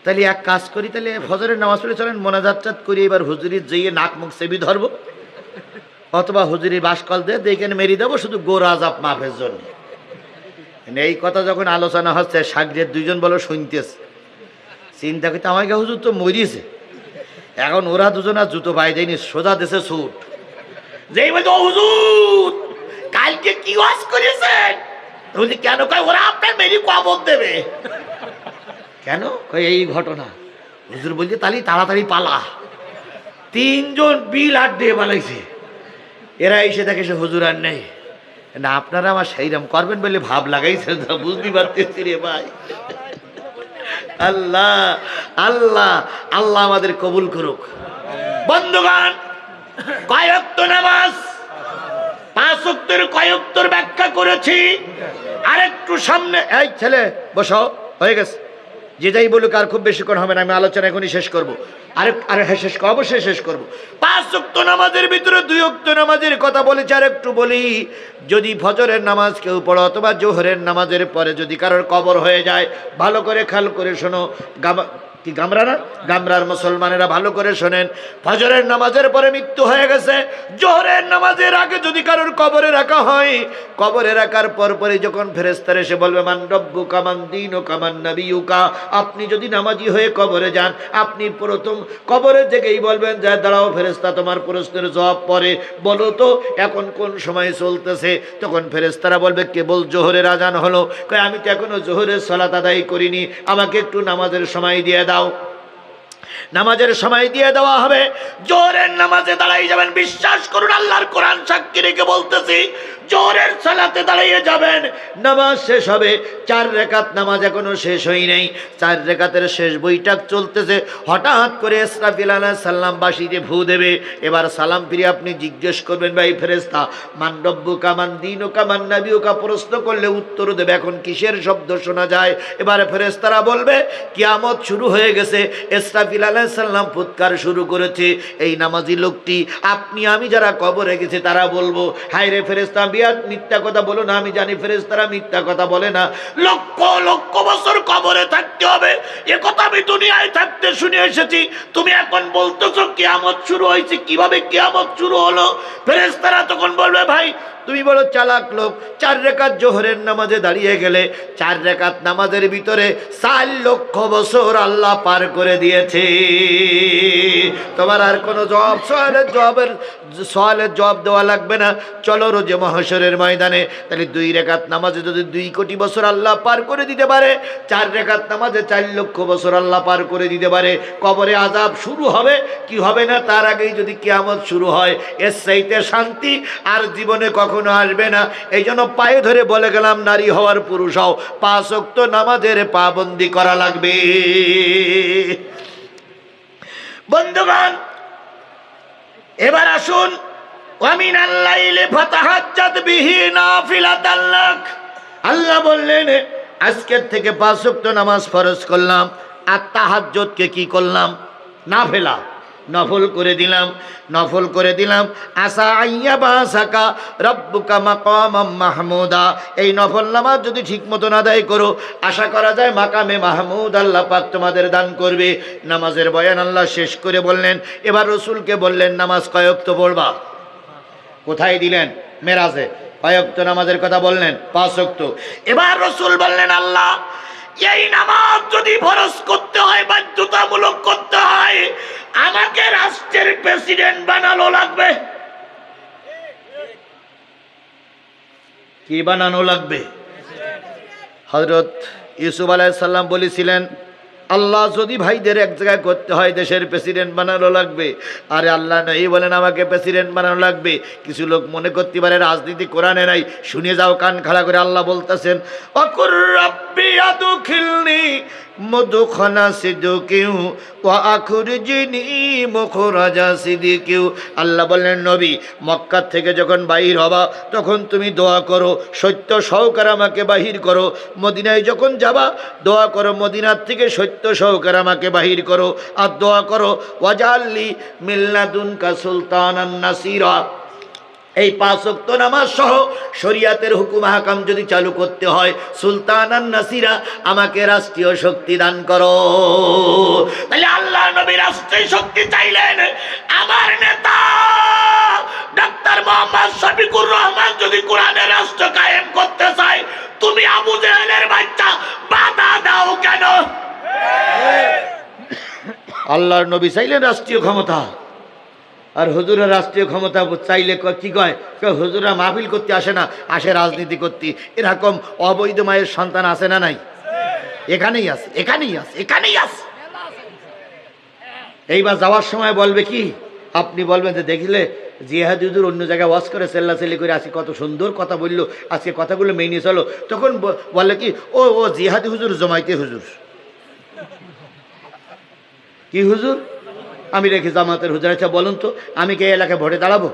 তাহলে এক কাজ করি, তাহলে ফজরের নামাজ পড়ে চলেন মোনাজাত করি, এবার হুজুরির যেয়ে নাক মুখ সেবি ধরবো, অথবা হুজুরির বাসকল দিয়ে দেখেন মেরি দেবো, শুধু গোরাজাব মাফের জন্য। এই কথা যখন আলোচনা হচ্ছে, সাগরের 2জন বলো শুনতেছে। চিন্তা করতে আমাকে হুজুর তো মরিয়েছে। এখন ওরা 2জন আর জুতো পাই দেয়নি, সোজা দেশে ছুট। যেই বলতো হুজুর কালকে কি ওয়াজ করেছেন? বলছি কেন? কয় ওরা আপনার মেরি কবর দেবে। কেন? কয় এই ঘটনা। হুজুর বলছে তাহলে তাড়াতাড়ি পালা। 3জন বিল হাট দিয়ে পালাইছে। এরা এসে দেখে সে হুজুর আর নেই। না আপনারা আমার সেইরাম করবেন বলে ভাব লাগাইছেন, বুঝতে পারতেছি রে ভাই। আল্লাহ আল্লাহ আল্লাহ আমাদের কবুল করুক। বন্ধুগণ, কয় ওয়াক্ত নামাজ? 5 ওয়াক্তের কয় ওয়াক্তের ব্যাখ্যা করেছি। আরেকটু সামনে, এই ছেলে বসো, হয়ে গেছে। যে যাই বলুক আর খুব বেশিক্ষণ হবে না, আমি আলোচনা এখনই শেষ করবো। আরে হ্যাঁ শেষ করবো, অবশ্যই শেষ করবো। 5 ওয়াক্ত নামাজের ভিতরে 2 ওয়াক্ত নামাজের কথা বলেছি। আর একটু বলি, যদি ফজরের নামাজ কেউ পড়ো অথবা জোহরের নামাজের পরে যদি কারোর কবর হয়ে যায়, ভালো করে খেয়াল করে শোনো। কি গামরা না? গামরার মুসলমানেরা ভালো করে শোনেন। ফজরের নামাজের পরে মৃত্যু হয়ে গেছে, জোহরের নামাজের আগে যদি কারোর কবরে রাখা হয়, কবরে রাখার পরপরই যখন ফেরেশতারা এসে বলবে মান রব্বুকা মান দীনুকা মান নবিয়ুকা, আপনি যদি নামাজি হয়ে কবরে যান, আপনি প্রথম কবরে থেকেই বলবেন যে দাঁড়াও ফেরেশতা, তোমার প্রশ্নের জবাব পরে, বলো তো এখন কোন সময় চলতেছে? তখন ফেরেশতারা বলবে কেবল জোহরের আজান হলো। কয় আমি তো এখনো জোহরের সালাত আদায় করিনি, আমাকে একটু নামাজের সময় দিয়ে দাও। নামাজের সময় দিয়ে দেওয়া হবে। জোহরের নামাজে দাঁড়াই যাবেন। বিশ্বাস করুন, আল্লাহর কোরআন সাক্ষী রেখে বলতেছি, জোহরের সালাতে দাঁড়িয়ে যাবেন, নামাজ শেষ হবে। 4 রাকাত নামাজ এখনো শেষ হয় নাই, 4 রাকাতের শেষ বৈঠক চলতেছে। হঠাৎ করে ইসরাফিল আলাইহিস সালাম বাঁশিতে ফু দেবে। এবার সালাম ফিরে আপনি জিজ্ঞেস করবেন ভাই ফেরেশতা, মান রব্বুকা মান দীনুকা মান নবিয়ুকা, প্রশ্ন করলে উত্তর দেবে এখন কিসের শব্দ শোনা যায়? এবারে ফেরেশতারা বলবে কিয়ামত শুরু হয়ে গেছে। ইসরাফিল আলাইহিস সালাম ফুৎকার শুরু করেছে। এই নামাজি লোকটি আপনি আমি যারা কবরে গেছে তারা বলবো, হায় রে ফেরেশতা, মিথ্যা কথা বলো না। আমি জানি ফেরেশতারা মিথ্যা কথা বলে না। লক্ষ লক্ষ বছর কবরে থাকতে হবে, এ কথা আমি দুনিয়ায় থাকতে শুনে এসেছি। তুমি এখন বলতেছো কিয়ামত শুরু হয়েছে, কিভাবে কিয়ামত শুরু হলো? ফেরেশতারা তখন বলবে ভাই তুমি বড় চালাক লোক, 4 রাকাত জোহরের নামাজে দাঁড়িয়ে গেলে 4 রাকাত নামাজের ভিতরে 4 লক্ষ বছর আল্লাহ পার করে দিয়েছে। তোমার আর কোনো সওয়ালের জবাব দেওয়া লাগবে না। চলো রোজে মহাশরের ময়দানে। তাহলে 2 রাকাত নামাজে যদি 2 কোটি বছর আল্লাহ পার করে দিতে পারে, 4 রাকাত নামাজে 4 লক্ষ বছর আল্লাহ পার করে দিতে পারে। কবরে আযাব শুরু হবে কি হবে না তার আগেই যদি কিয়ামত শুরু হয়, এর চাইতে শান্তি আর জীবনে কখনো আসবে না। এই জন্য পায়ে ধরে বলে গেলাম, নারী হওয়ার পুরুষ হও, 5 ওয়াক্ত নামাজের পাবন্দি করা লাগবে। বন্ধুগণ, এবার আসুন, ওয়ামিনাল লাইলি ফাতাহাজ্জাত বিহি নাফিলাতাল লাক। আল্লাহ বললেন আজকের থেকে 5 ওয়াক্ত নামাজ ফরজ করলাম, আর তাহাজ্জুদকে কি করলাম? নাফিলা, নফল করে দিলাম, নফল করে দিলাম। আসা আইয়া বাসাকা রব্বুকা মাকামাম মাহমুদা। এই নফল নামাজ যদি ঠিক মতন আদায় করো, আশা করা যায় মাকামে মাহমুদ আল্লাহ পাক তোমাদের দান করবে। নামাজের বয়ান আল্লাহ শেষ করে বললেন, এবার রসুলকে বললেন নামাজ কয় ওয়াক্ত পড়বা? কোথায় দিলেন? মেরাজে। কয় ওয়াক্ত নামাজের কথা বললেন? 5 ওয়াক্ত। এবার রাসূল বললেন, আল্লাহ এই নামাজ যদি ফরজ করতে হয়, বাধ্যতামূলক করতে হয়, আমাকে রাষ্ট্রের প্রেসিডেন্ট বানানো লাগবে। কি বানানো লাগবে? হযরত ইউসুফ আলাইহিস সালাম বলেছিলেন, আল্লাহ যদি ভাইদের এক জায়গায় করতে হয় দেশের প্রেসিডেন্ট বানানো লাগবে। আরে আল্লাহ নেই বলেন আমাকে প্রেসিডেন্ট বানানো লাগবে। কিছু লোক মনে করতে পারে রাজনীতি কোরআনে নাই। শুনে যাও কান খাড়া করে, আল্লাহ বলতেছেন, অকুর রাব্বি আদখিলনি মুদখালা সিদকিউ ওয়া আখরিজনি মুখরাজা সিদকিউ। আল্লাহ বললেন, নবী মক্কা থেকে যখন বাহির হবা তখন তুমি দোয়া করো, সত্য সহকারে আমাকে বাহির করো। মদিনায় যখন যাবা দোয়া করো, মদিনার থেকে সত্য সহকারে আমাকে বাহির করো। আর দোয়া করো, ওয়াজআললি মিন লাদুনকা সুলতানান নাসিরা। এই 5 ওয়াক্ত নামাজ সহ শরিয়াতের হুকুম হাকাম যদি চালু করতে হয়, সুলতানান নাসিরা, আমাকে রাষ্ট্রীয় শক্তি দান করো। তাহলে আল্লাহ নবী রাষ্ট্রীয় শক্তি চাইলেন। আমার নেতা ডাক্তার মোহাম্মদ শফিকুর রহমান যদি কোরআনের রাষ্ট্র কায়েম করতে চায়, তুমি আবু জেহেলের বাচ্চা বাধা দাও কেন? আল্লাহর নবী চাইলেন রাষ্ট্রীয় ক্ষমতা, আর হুজুরের রাষ্ট্রীয় ক্ষমতা চাইলে কি কয়? হুজুরা মাহফিল করতে আসে না, আসে রাজনীতি করতে। এরকম অবৈধ মায়ের সন্তান আছে না নাই? এখানেই আছে, এখানেই আছে, এখানেই আছে। এইবার যাওয়ার সময় বলবে কি? আপনি বলবেন যে দেখলে জিহাদি হুজুর অন্য জায়গায় ওয়াজ করে চেল্লাচেল্লি করে আজকে কত সুন্দর কথা বললো, আজকে কথাগুলো মেনে চলো। তখন বলে কি, ও ও জিহাদি হুজুর জমাইতে হুজুর। কি হুজুর? আমি রেখে জামাতের হুজুর। আচ্ছা বলুন তো, আমি কে এলাকায় ভোটে দাঁড়াবো?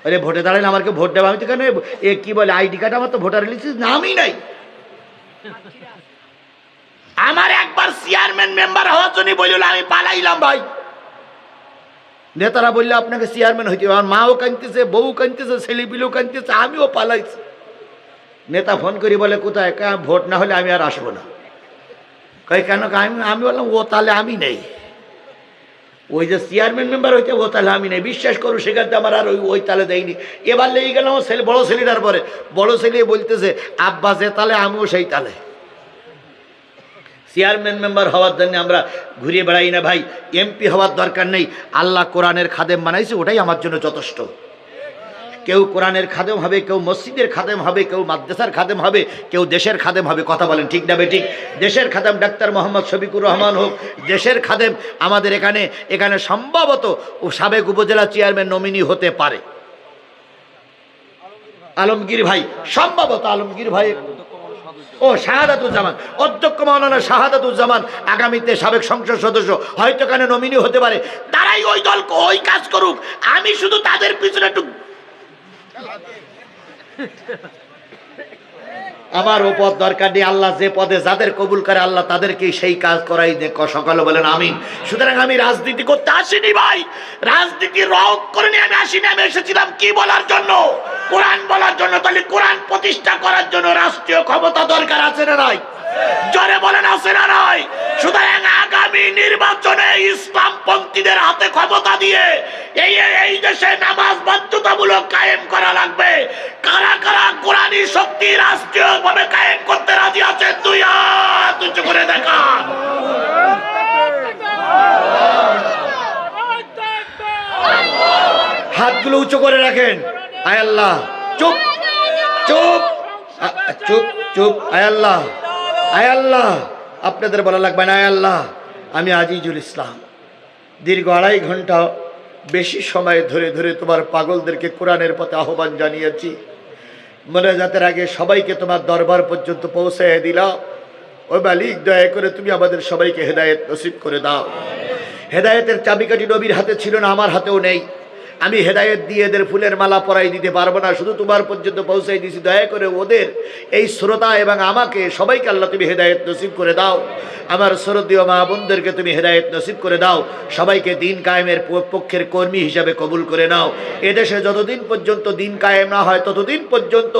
আরে ভোটে দাঁড়ালে আমাকে ভোট দেবো? আমি তো কেন এ কি বলে আইডি কার্ড, আমার তো ভোটার লিস্টে নামই নাই। আমার একবার চেয়ারম্যান মেম্বার হওয়ার জন্য বলল, আমি পালাইলাম ভাই। নেতারা বললে আপনাকে চেয়ারম্যান হইতে, আমার মাও কাঁদতেছে, বউ কাঁদতেছে, ছেলেপিলেও কাঁদতেছে, আমিও পালাইছি। নেতা ফোন করি বলে, কোথায়? ভোট না হলে আমি আর আসবো না। কই কেন? আমি বললাম, ও তাহলে আমি নেই। ওই যে চেয়ারম্যান মেম্বার হইতে, ও তাহলে আমি নেই। বিশ্বাস করো, সেখানে আমার আর ওই তালে দেয়নি। এবার লেগে গেল আমার ছেলে, বড় ছেলেটার পরে। বড় ছেলে বলতেছে, আব্বা যে তালে আমিও সেই তালে। চেয়ারম্যান মেম্বার হওয়ার জন্য আমরা ঘুরিয়ে বেড়াই না ভাই। এমপি হওয়ার দরকার নেই। আল্লাহ কোরআনের খাদেম বানাইছে, ওটাই আমার জন্য যথেষ্ট। কেউ কোরআনের খাদেম হবে, কেউ মসজিদের খাদেম হবে, কেউ মাদ্রাসার খাদেম হবে, কেউ দেশের খাদেম হবে। কথা বলেন ঠিক না বেঠিক? দেশের খাদেম ডাক্তার মোহাম্মদ শফিকুর রহমান হোক, দেশের খাদেম আমাদের এখানে সম্ভবত সাবেক উপজেলা চেয়ারম্যান নমিনি হতে পারে আলমগীর ভাই, সম্ভবত আলমগীর ভাই। ও শাহাদাতুজ্জামান, অধ্যক্ষ মাওলানা শাহাদাতুজ্জামান আগামীতে সাবেক সংসদ সদস্য হয়তো এখানে নমিনি হতে পারে। তারাই ওই দল ওই কাজ করুক, আমি শুধু তাদের পিছনে একটু। আমার ও পদ দরকার নেই। আল্লাহ যে পদে যাদের কবুল করে আল্লাহ তাদেরকে সেই কাজ করাই দেখ। সকালে বলেন আমিন। সুতরাং আমি রাজনীতি করতে আসিনি ভাই, রাজনীতি রক করে নিয়ে আমি আসিনি। আমি এসেছিলাম কি বলার জন্য? কোরআন বলার জন্য। তাহলে কোরআন প্রতিষ্ঠা করার জন্য রাষ্ট্রীয় ক্ষমতা দরকার আছে না নাই? জোরে বলেন আছে না নাই? সুতরাং আগামী নির্বাচনে ইসলামপন্থীদের হাতে ক্ষমতা দিয়ে এই দেশে নামাজ বাধ্যতামূলক কায়েম করা লাগবে। কারা কারা কোরআনী শক্তি রাষ্ট্রীয়ভাবে কায়েম করতে রাজি আছেন? দুই হাত উঁচু করে দেখান। হাতগুলো উঁচু করে রাখেন। আয় আল্লাহ, চুপ চুপ চুপ চুপ। আয় আল্লাহ, আয় আল্লাহ, আপনাদের বলা লাগবে না। আয় আল্লাহ, আমি আজিজুল ইসলাম দীর্ঘ 2.5 ঘন্টা বেশি সময় ধরে ধরে তোমার পাগলদেরকে কোরআনের পথে আহ্বান জানিয়েছি। মোনাজাতের আগে সবাইকে তোমার দরবার পর্যন্ত পৌঁছায় দিলাম। ও মালিক, দয়া করে তুমি আমাদের সবাইকে হেদায়েত নসিব করে দাও। হেদায়েতের চাবিকাঠি নবীর হাতে ছিল না, আমার হাতেও নেই। আমি হেদায়েত দিয়ে এদের ফুলের মালা পরাই দিতে পারবো না, শুধু তোমার পর্যন্ত পৌঁছাই দিয়েছি। দয়া করে ওদের এই শ্রোতা এবং আমাকে সবাইকে আল্লাহ তুমি হেদায়েত নসিব করে দাও। আমার শ্রদ্ধেয় মা বোনদেরকে তুমি হেদায়েত নসিব করে দাও। সবাইকে দিন কায়েমের পক্ষের কর্মী হিসাবে কবুল করে নাও। এদেশে যতদিন পর্যন্ত দিন কায়েম না হয় ততদিন পর্যন্ত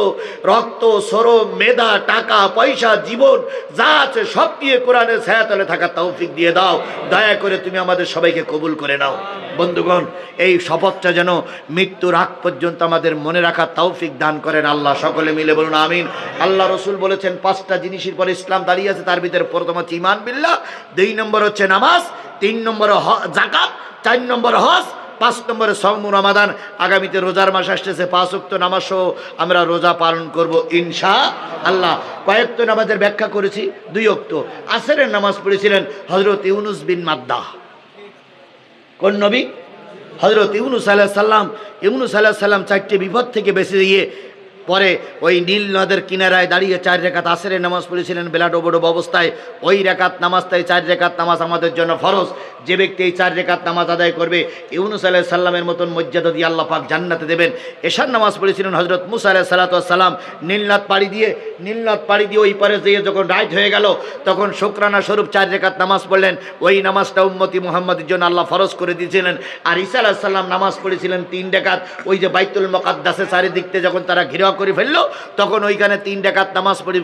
রক্ত, শ্রম, মেধা, টাকা পয়সা, জীবন যা আছে সব দিয়ে কোরআনের ছায়াতলে থাকার তৌফিক দিয়ে দাও। দয়া করে তুমি আমাদের সবাইকে কবুল করে নাও। বন্ধুগণ, এই শপথটা যেন মৃত্যুর আগ পর্যন্ত আমাদের মনে রাখার তৌফিক দান করেন আল্লাহ। সকলে মিলে বলুন আমিন। আল্লাহ রসুল বলেছেন 5টা জিনিসের পরে ইসলাম দাঁড়িয়ে আছে, তার ভিতরে প্রথম হচ্ছে ঈমান বিল্লাহ, 2 নম্বর হচ্ছে নামাজ, 3 নম্বর যাকাত, 4 নম্বর হজ, 5 নম্বরে সওম রমাদান। আগামীতে রোজার মাস আসতেছে, 5 ওয়াক্ত নামাজ সহ আমরা রোজা পালন করব ইনশাআল্লাহ। কয়েকত নামাজের ব্যাখ্যা করেছি। 2 ওয়াক্ত আসরের নামাজ পড়েছিলেন হযরত ইউনুস বিন মাদ্দা। কোন নবী? হযরত ইউনুস আলাইহিস সালাম। ইউনুস আলাইহিস সালাম 4টে বিপদ থেকে বেঁচে গিয়ে পরে ওই নীল নদের কিনারায় দাঁড়িয়ে 4 রাকাত আসরের নামাজ পড়েছিলেন বেলা ডোবডোব অবস্থায়। ওই রাকাত নামাজটাই 4 রাকাত নামাজ আমাদের জন্য ফরজ। যে ব্যক্তি এই 4 রাকাত নামাজ আদায় করবে, ইউনুস আলাইহিস সালামের মতন মর্যাদা দিয়ে আল্লাহ পাক জান্নাতে দেবেন। এশার নামাজ পড়েছিলেন হযরত মুসা আলাইহিস সালাম। নীলনদ পাড়ি দিয়ে ওই পারে যেয়ে যখন রাইট হয়ে গেল, তখন শুকরানা স্বরূপ 4 রাকাত নামাজ পড়লেন। ওই নামাজটা উম্মতি মুহাম্মাদের জন্য আল্লাহ ফরজ করে দিয়েছিলেন। আর ঈসা আলাইহিস সালাম নামাজ পড়েছিলেন 3 রাকাত। ওই যে বাইতুল মুকাদ্দাসে চারিদিক থেকে যখন তারা ঘেরাও করে ফেললো, তখন ওইখানে 3 রাকাত নামাজ পড়ে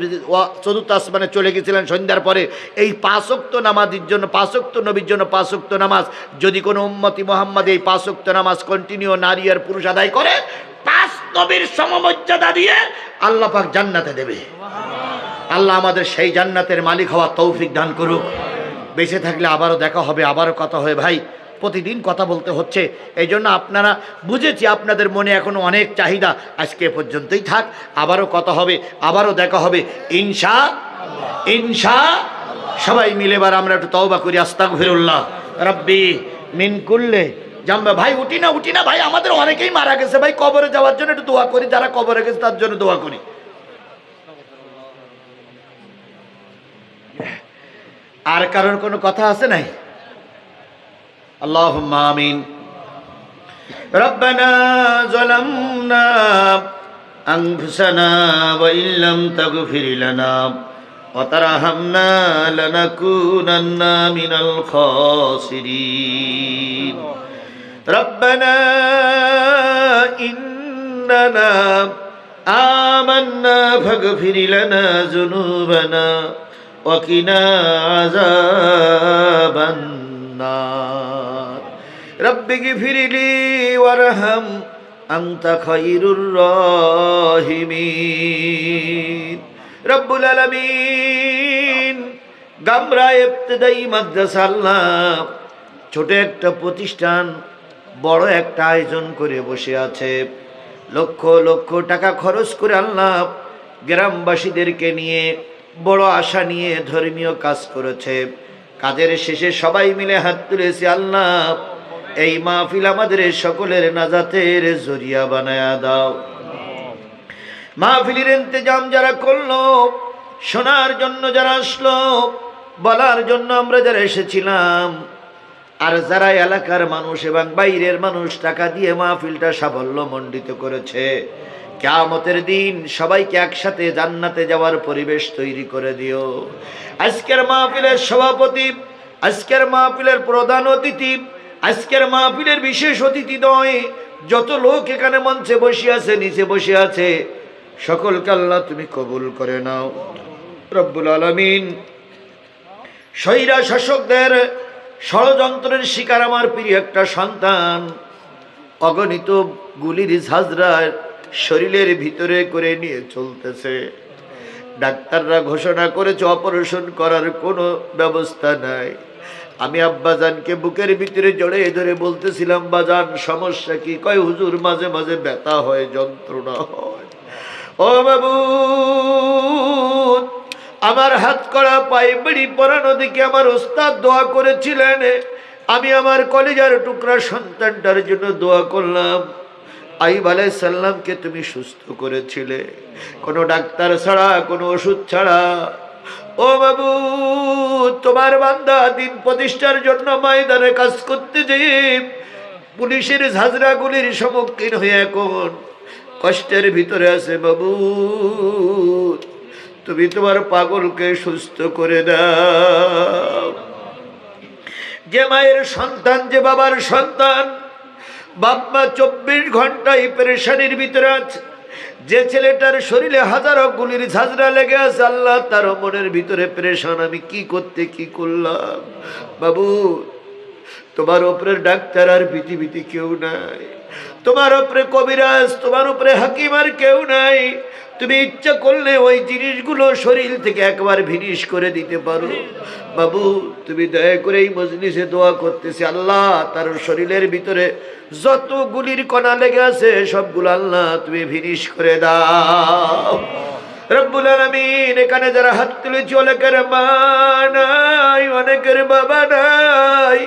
চতুর্থ আসমানে চলে গেছিলেন সন্ধ্যার পরে। এই 5 ওয়াক্ত নামাজের জন্য, 5 ওয়াক্ত নবীর জন্য 5 ওয়াক্ত নামাজ, যদি কোনো উম্মতি মুহাম্মদ এই 5 ওয়াক্ত নামাজ কন্টিনিউ নারী আর পুরুষ আদায় করে, 5 নবীর সমমর্যাদা দিয়ে আল্লাহ পাক জান্নাতে দেবে। আল্লাহ আমাদের সেই জান্নাতের মালিক হওয়ার তৌফিক দান করুক। বেঁচে থাকলে আবারও দেখা হবে, আবারও কথা হয় ভাই। প্রতিদিন কথা বলতে হচ্ছে, এই জন্য আপনারা বুঝেছি আপনাদের মনে এখনো অনেক চাহিদা। আজকে পর্যন্তই থাক, আবারও কথা হবে, আবারও দেখা হবে ইনশাআল্লাহ। সবাই মিলে এবার আমরা একটু তওবা করি। আস্তাগফিরুল্লাহ রাব্বি মিন কুল্লি জামবা। ভাই উঠি না ভাই, আমাদের অনেকেই মারা গেছে ভাই, কবরে যাওয়ার জন্য একটু দোয়া করি। যারা কবরে গেছে তার জন্য দোয়া করি। আর কারোর কোনো কথা আছে নাই? আল্লাহুম্মা আমিন। রব্বানা যালামনা আনফুসানা ওয়া ইল্লাম তাগফির লানা ওয়া তারহামনা লানাকুনান্না মিনাল খাসিরিন। রব্বানা ইন্নানা আমান্না ফাগফির লানা যুনুবানা ওয়া কিনা আযাবান নার। রব্বি গফিরলি ওয়ারহাম আনতা খায়রুর রাহিমিন। রব্বুল আলামিন, গামরা ইবতিদায়ী মাদ্রাসা আল্লাহ ছোট একটা প্রতিষ্ঠান বড় একটা আয়োজন করে বসে আছে। লক্ষ লক্ষ টাকা খরচ করে আল্লাহ গ্রামবাসীদেরকে নিয়ে বড় আশা নিয়ে ধর্মীয় কাজ করেছে। কাজের শেষে সবাই মিলে হাত তুলেছে, আল্লাহ এই মাহফিল আমাদের সকলের নাজাতের জরিয়া বানায়া দাও। মাহফিলের ইন্তজাম যারা করলো, শোনার জন্য যারা আসলো, বলার জন্য আমরা যারা এসেছিলাম, আর যারা এলাকার মানুষ এবং বাইরের মানুষ টাকা দিয়ে মাহফিলটা সাফল্যমণ্ডিত করেছে, কিয়ামতের দিন সবাইকে একসাথে জান্নাতে যাওয়ার পরিবেশ তৈরি করে দিও। আজকের মাহফিলের সভাপতি, আজকের মাহফিলের প্রধান অতিথি, আজকের মাহফিলের বিশেষ অতিথি নয়, যত লোক এখানে মঞ্চে বসে আছে, নিচে বসে আছে, সকলকে আল্লাহ তুমি কবুল করে নাও। রব্বুল আলামিন, স্বৈরা শাসকদের ষড়যন্ত্রের শিকার আমার প্রিয় একটা সন্তান অগণিত গুলির ঝাঁঝরা শরীরের ভিতরে করে নিয়ে চলতেছে। ডাক্তাররা ঘোষণা করেছে অপারেশন করার কোনো ব্যবস্থা নাই। আমি আব্বাজানকে বুকের ভিতরে জড়িয়ে ধরে বলতেছিলাম, বাজান সমস্যা কি? কয় হুজুর মাঝে মাঝে ব্যথা হয়, যন্ত্রণা হয়। ও বাবু, আমার হাত করা পায়ে বেড়ি পরানো দিকে আমার ওস্তাদ দোয়া করেছিলেন, আমি আমার কলিজার টুকরা সন্তানটার জন্য দোয়া করলাম। আইয়ুব আলাইহিস সালামকে তুমি সুস্থ করেছিলে, কোনো ডাক্তার ছাড়া, কোনো ওষুধ ছাড়া। ও বাবু, তোমার বান্দা দিন প্রতিষ্ঠার জন্য ময়দানে কাজ করতে যেয়ে পুলিশের ঝাঁঝরা গুলির সম্মুখীন হয়ে এখন কষ্টের ভিতরে আছে। বাবু, তুমি তোমার পাগলকে সুস্থ করে দাও। যে মায়ের সন্তান, যে বাবার সন্তান, বাবা 24 ঘন্টায় পেরেশানির ভিতরে আছে, যে ছেলেটার শরীরে হাজারো গুলির ঝাঁঝরা লেগে আছে, আল্লাহ তার মনের ভিতরে পেরেশান, আমি কি করলাম। বাবু, তোমার উপরে ডাক্তার আর পৃথিবীতে কেউ নাই, তোমার উপরে কবিরাজ, তোমার উপরে হাকিম আর কেউ নাই। তুমি ইচ্ছা করলে ওই জিনিসগুলো শরীর থেকে একবার ভিনিশ করে দিতে পারো। বাবু তুমি দয়া করে এই মজলিসে দোয়া করতেছি, আল্লাহ তার শরীরের ভিতরে যত গুলির কণা লেগে আছে সবগুলো আল্লাহ তুমি ভিনিশ করে দাও রব্বুল আলামিন। এখানে যারা হাত তুলেছে অনেকের মা নাই, অনেকের বাবা নাই,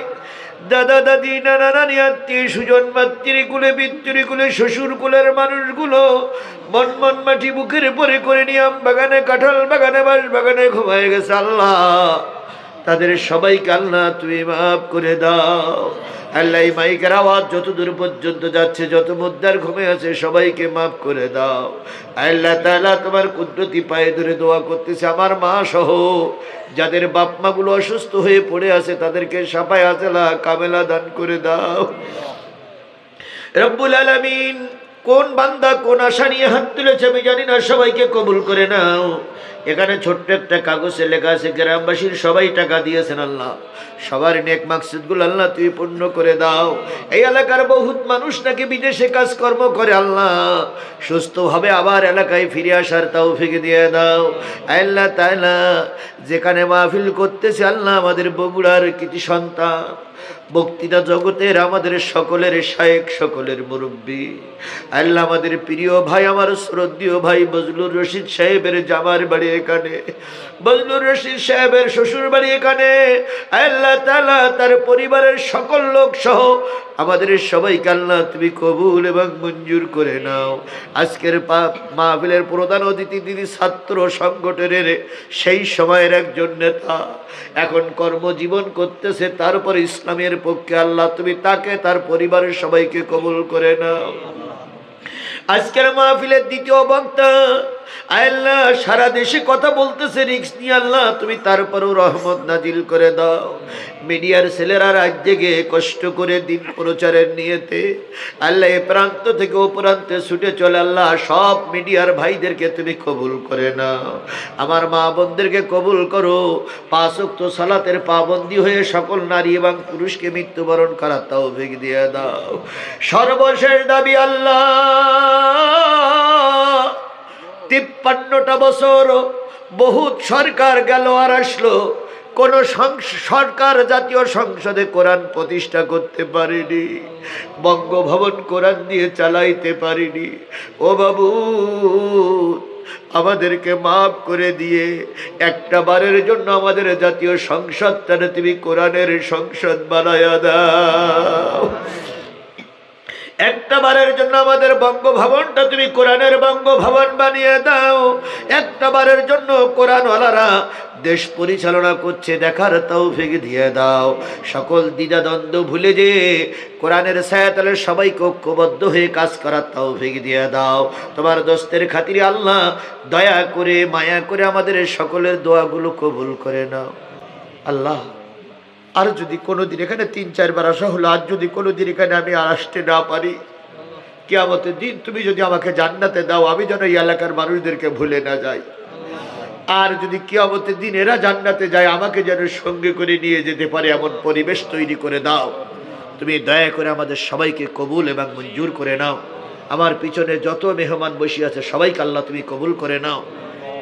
দাদা দাদি নানা নানি আত্মীয় সুজন মাতৃকুলে পিতৃকুলে শ্বশুর কুলের মানুষগুলো মন মন মাটি বুকের পরে করে নিয়ে আম বাগানে কাঁঠাল বাগানে বাঁশ বাগানে ঘুমায় গেছে। আল্লাহ তাদের সবাইকে আল্লাহ তুমি মাফ করে দাও। আল্লাহ এই মাইকের আওয়াজ যত দূর পর্যন্ত যাচ্ছে, যত মুদ্রার ঘুমে আছে সবাইকে মাফ করে দাও। আল্লাহ তাআলা তোমার কুদরতি পায়ে ধরে দোয়া করতেছে, আমার মা সহ যাদের বাপ মাগুলো অসুস্থ হয়ে পড়ে আছে তাদেরকে শাফায়ে আজলা কামেলা দান করে দাও রব্বুল আলামিন। কোন বান্দা কোন আশা নিয়ে হাত তুলেছে আমি জানি না, সবাইকে কবুল করে নাও। এখানে ছোট্ট একটা কাগজে লেখা আছে গ্রামবাসীর সবাই টাকা দিয়েছেন, আল্লাহ সবার নেক মাকসুদগুলো আল্লাহ তুমি পূর্ণ করে দাও। এই এলাকার বহুত মানুষ নাকি বিদেশে কাজকর্ম করে, আল্লাহ সুস্থভাবে আবার এলাকায় ফিরে আসার তৌফিক দিয়ে দাও। আল্লাহ তাআলা যেখানে মাহফিল করতেছে আল্লাহ আমাদের বগুড়ার কৃতি সন্তান, বক্তৃতা জগতের আমাদের সকলের শায়েখ, সকলের মুরব্বী, আল্লাহ আমাদের প্রিয় ভাই, আমার শ্রদ্ধেয় ভাই বজলুর রশিদ সাহেবের জামার বাড়ি এখানে, বজলুর রশিদ সাহেবের শ্বশুর বাড়ি এখানে, আল্লাহ তাআলা তার পরিবারের সকল লোক সহ আমাদের সবাইকে আল্লাহ তুমি কবুল এবং মঞ্জুর করে নাও। আজকের মাহফিলের প্রধান অতিথি তিনি ছাত্র সংগঠনের সেই সময়ের একজন নেতা, এখন কর্মজীবন করতেছে, তারপর ইসলামের পক্ষে আল্লাহ তুমি তাকে তার পরিবারের সবাইকে কবুল করে নাও। আজকের মাহফিলের দ্বিতীয় বক্তা আল্লাহ সারা দেশে কথা বলতেছে রিস্ক নিয়ে, আল্লাহ তুমি তারপরও রহমত নাজিল করে দাও। মিডিয়ার ছেলেরা রাত জেগে কষ্ট করে দিন প্রচারের নিয়েতে আল্লাহ এ প্রান্ত থেকে ও প্রান্তে ছুটে চলে, আল্লাহ সব মিডিয়ার ভাইদেরকে তুমি কবুল করে নাও। আমার মা বোনদেরকে কবুল করো, 5 ওয়াক্ত সালাতের পাবন্দি হয়ে সকল নারী এবং পুরুষকে মৃত্যুবরণ করার তৌফিক দিয়ে দাও। সর্বশেষ দাবি আল্লাহ 53টা বছর বহুত সরকার গেল আর আসলো, কোন সরকার জাতীয় সংসদে কোরআন প্রতিষ্ঠা করতে পারেনি, বঙ্গভবন কোরআন দিয়ে চালাইতে পারেনি। ও বাবু আমাদেরকে মাফ করে দিয়ে একটা বারের জন্য আমাদের জাতীয় সংসদটাকে তুমি কোরআনের সংসদ বানায়া দাও। একটা বারের জন্য আমাদের বঙ্গভবনটা তুমি কোরআনের বঙ্গভবন বানিয়ে দাও। একটা বারের জন্য কোরআনওয়ালারা দেশ পরিচালনা করছে দেখার তৌফিক দিয়ে দাও। সকল দ্বিধাদ্বন্দ্ব ভুলে যে কোরআনের ছায়াতলে সবাইকে ঐক্যবদ্ধ হয়ে কাজ করার তৌফিক দিয়ে দাও। তোমার দোস্তের খাতিরে আল্লাহ দয়া করে মায়া করে আমাদের সকলের দোয়াগুলো কবুল করে নাও। আল্লাহ আর যদি কোনোদিন এখানে 3-4 বার আসা হলো, আর যদি কোনোদিন এখানে আমি আর আসতে না পারি, কিয়ামতের দিন তুমি যদি আমাকে জান্নাতে দাও, আমি যেন এই এলাকার মানুষদেরকে ভুলে না যাই। আর যদি কিয়ামতের দিন এরা জান্নাতে যায়, আমাকে যেন সঙ্গে করে নিয়ে যেতে পারে এমন পরিবেশ তৈরি করে দাও। তুমি দয়া করে আমাদের সবাইকে কবুল এবং মঞ্জুর করে নাও। আমার পিছনে যত মেহমান বসে আছে সবাইকে আল্লাহ তুমি কবুল করে নাও।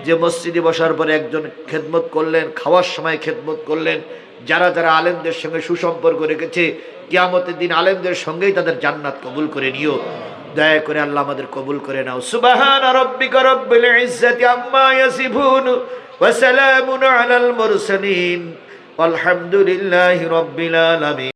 যে মসজিদে বসার পরে একজন খেদমত করলেন, খাওয়ার সময় খেদমত করলেন, যারা যারা আলেমদের সঙ্গে সুসম্পর্ক রেখেছে, কিয়ামতের দিন আলেমদের সঙ্গেই তাদের জান্নাত কবুল করে নিও। দয়া করে আল্লাহ আমাদের কবুল করে নাও। সুবহান রাব্বিকা রাব্বিল ইজ্জাতি আম্মা ইয়াসিফুন ওয়া সালামুন আলাল মুরসালিন ওয়ালহামদুলিল্লাহি রাব্বিল আলামিন।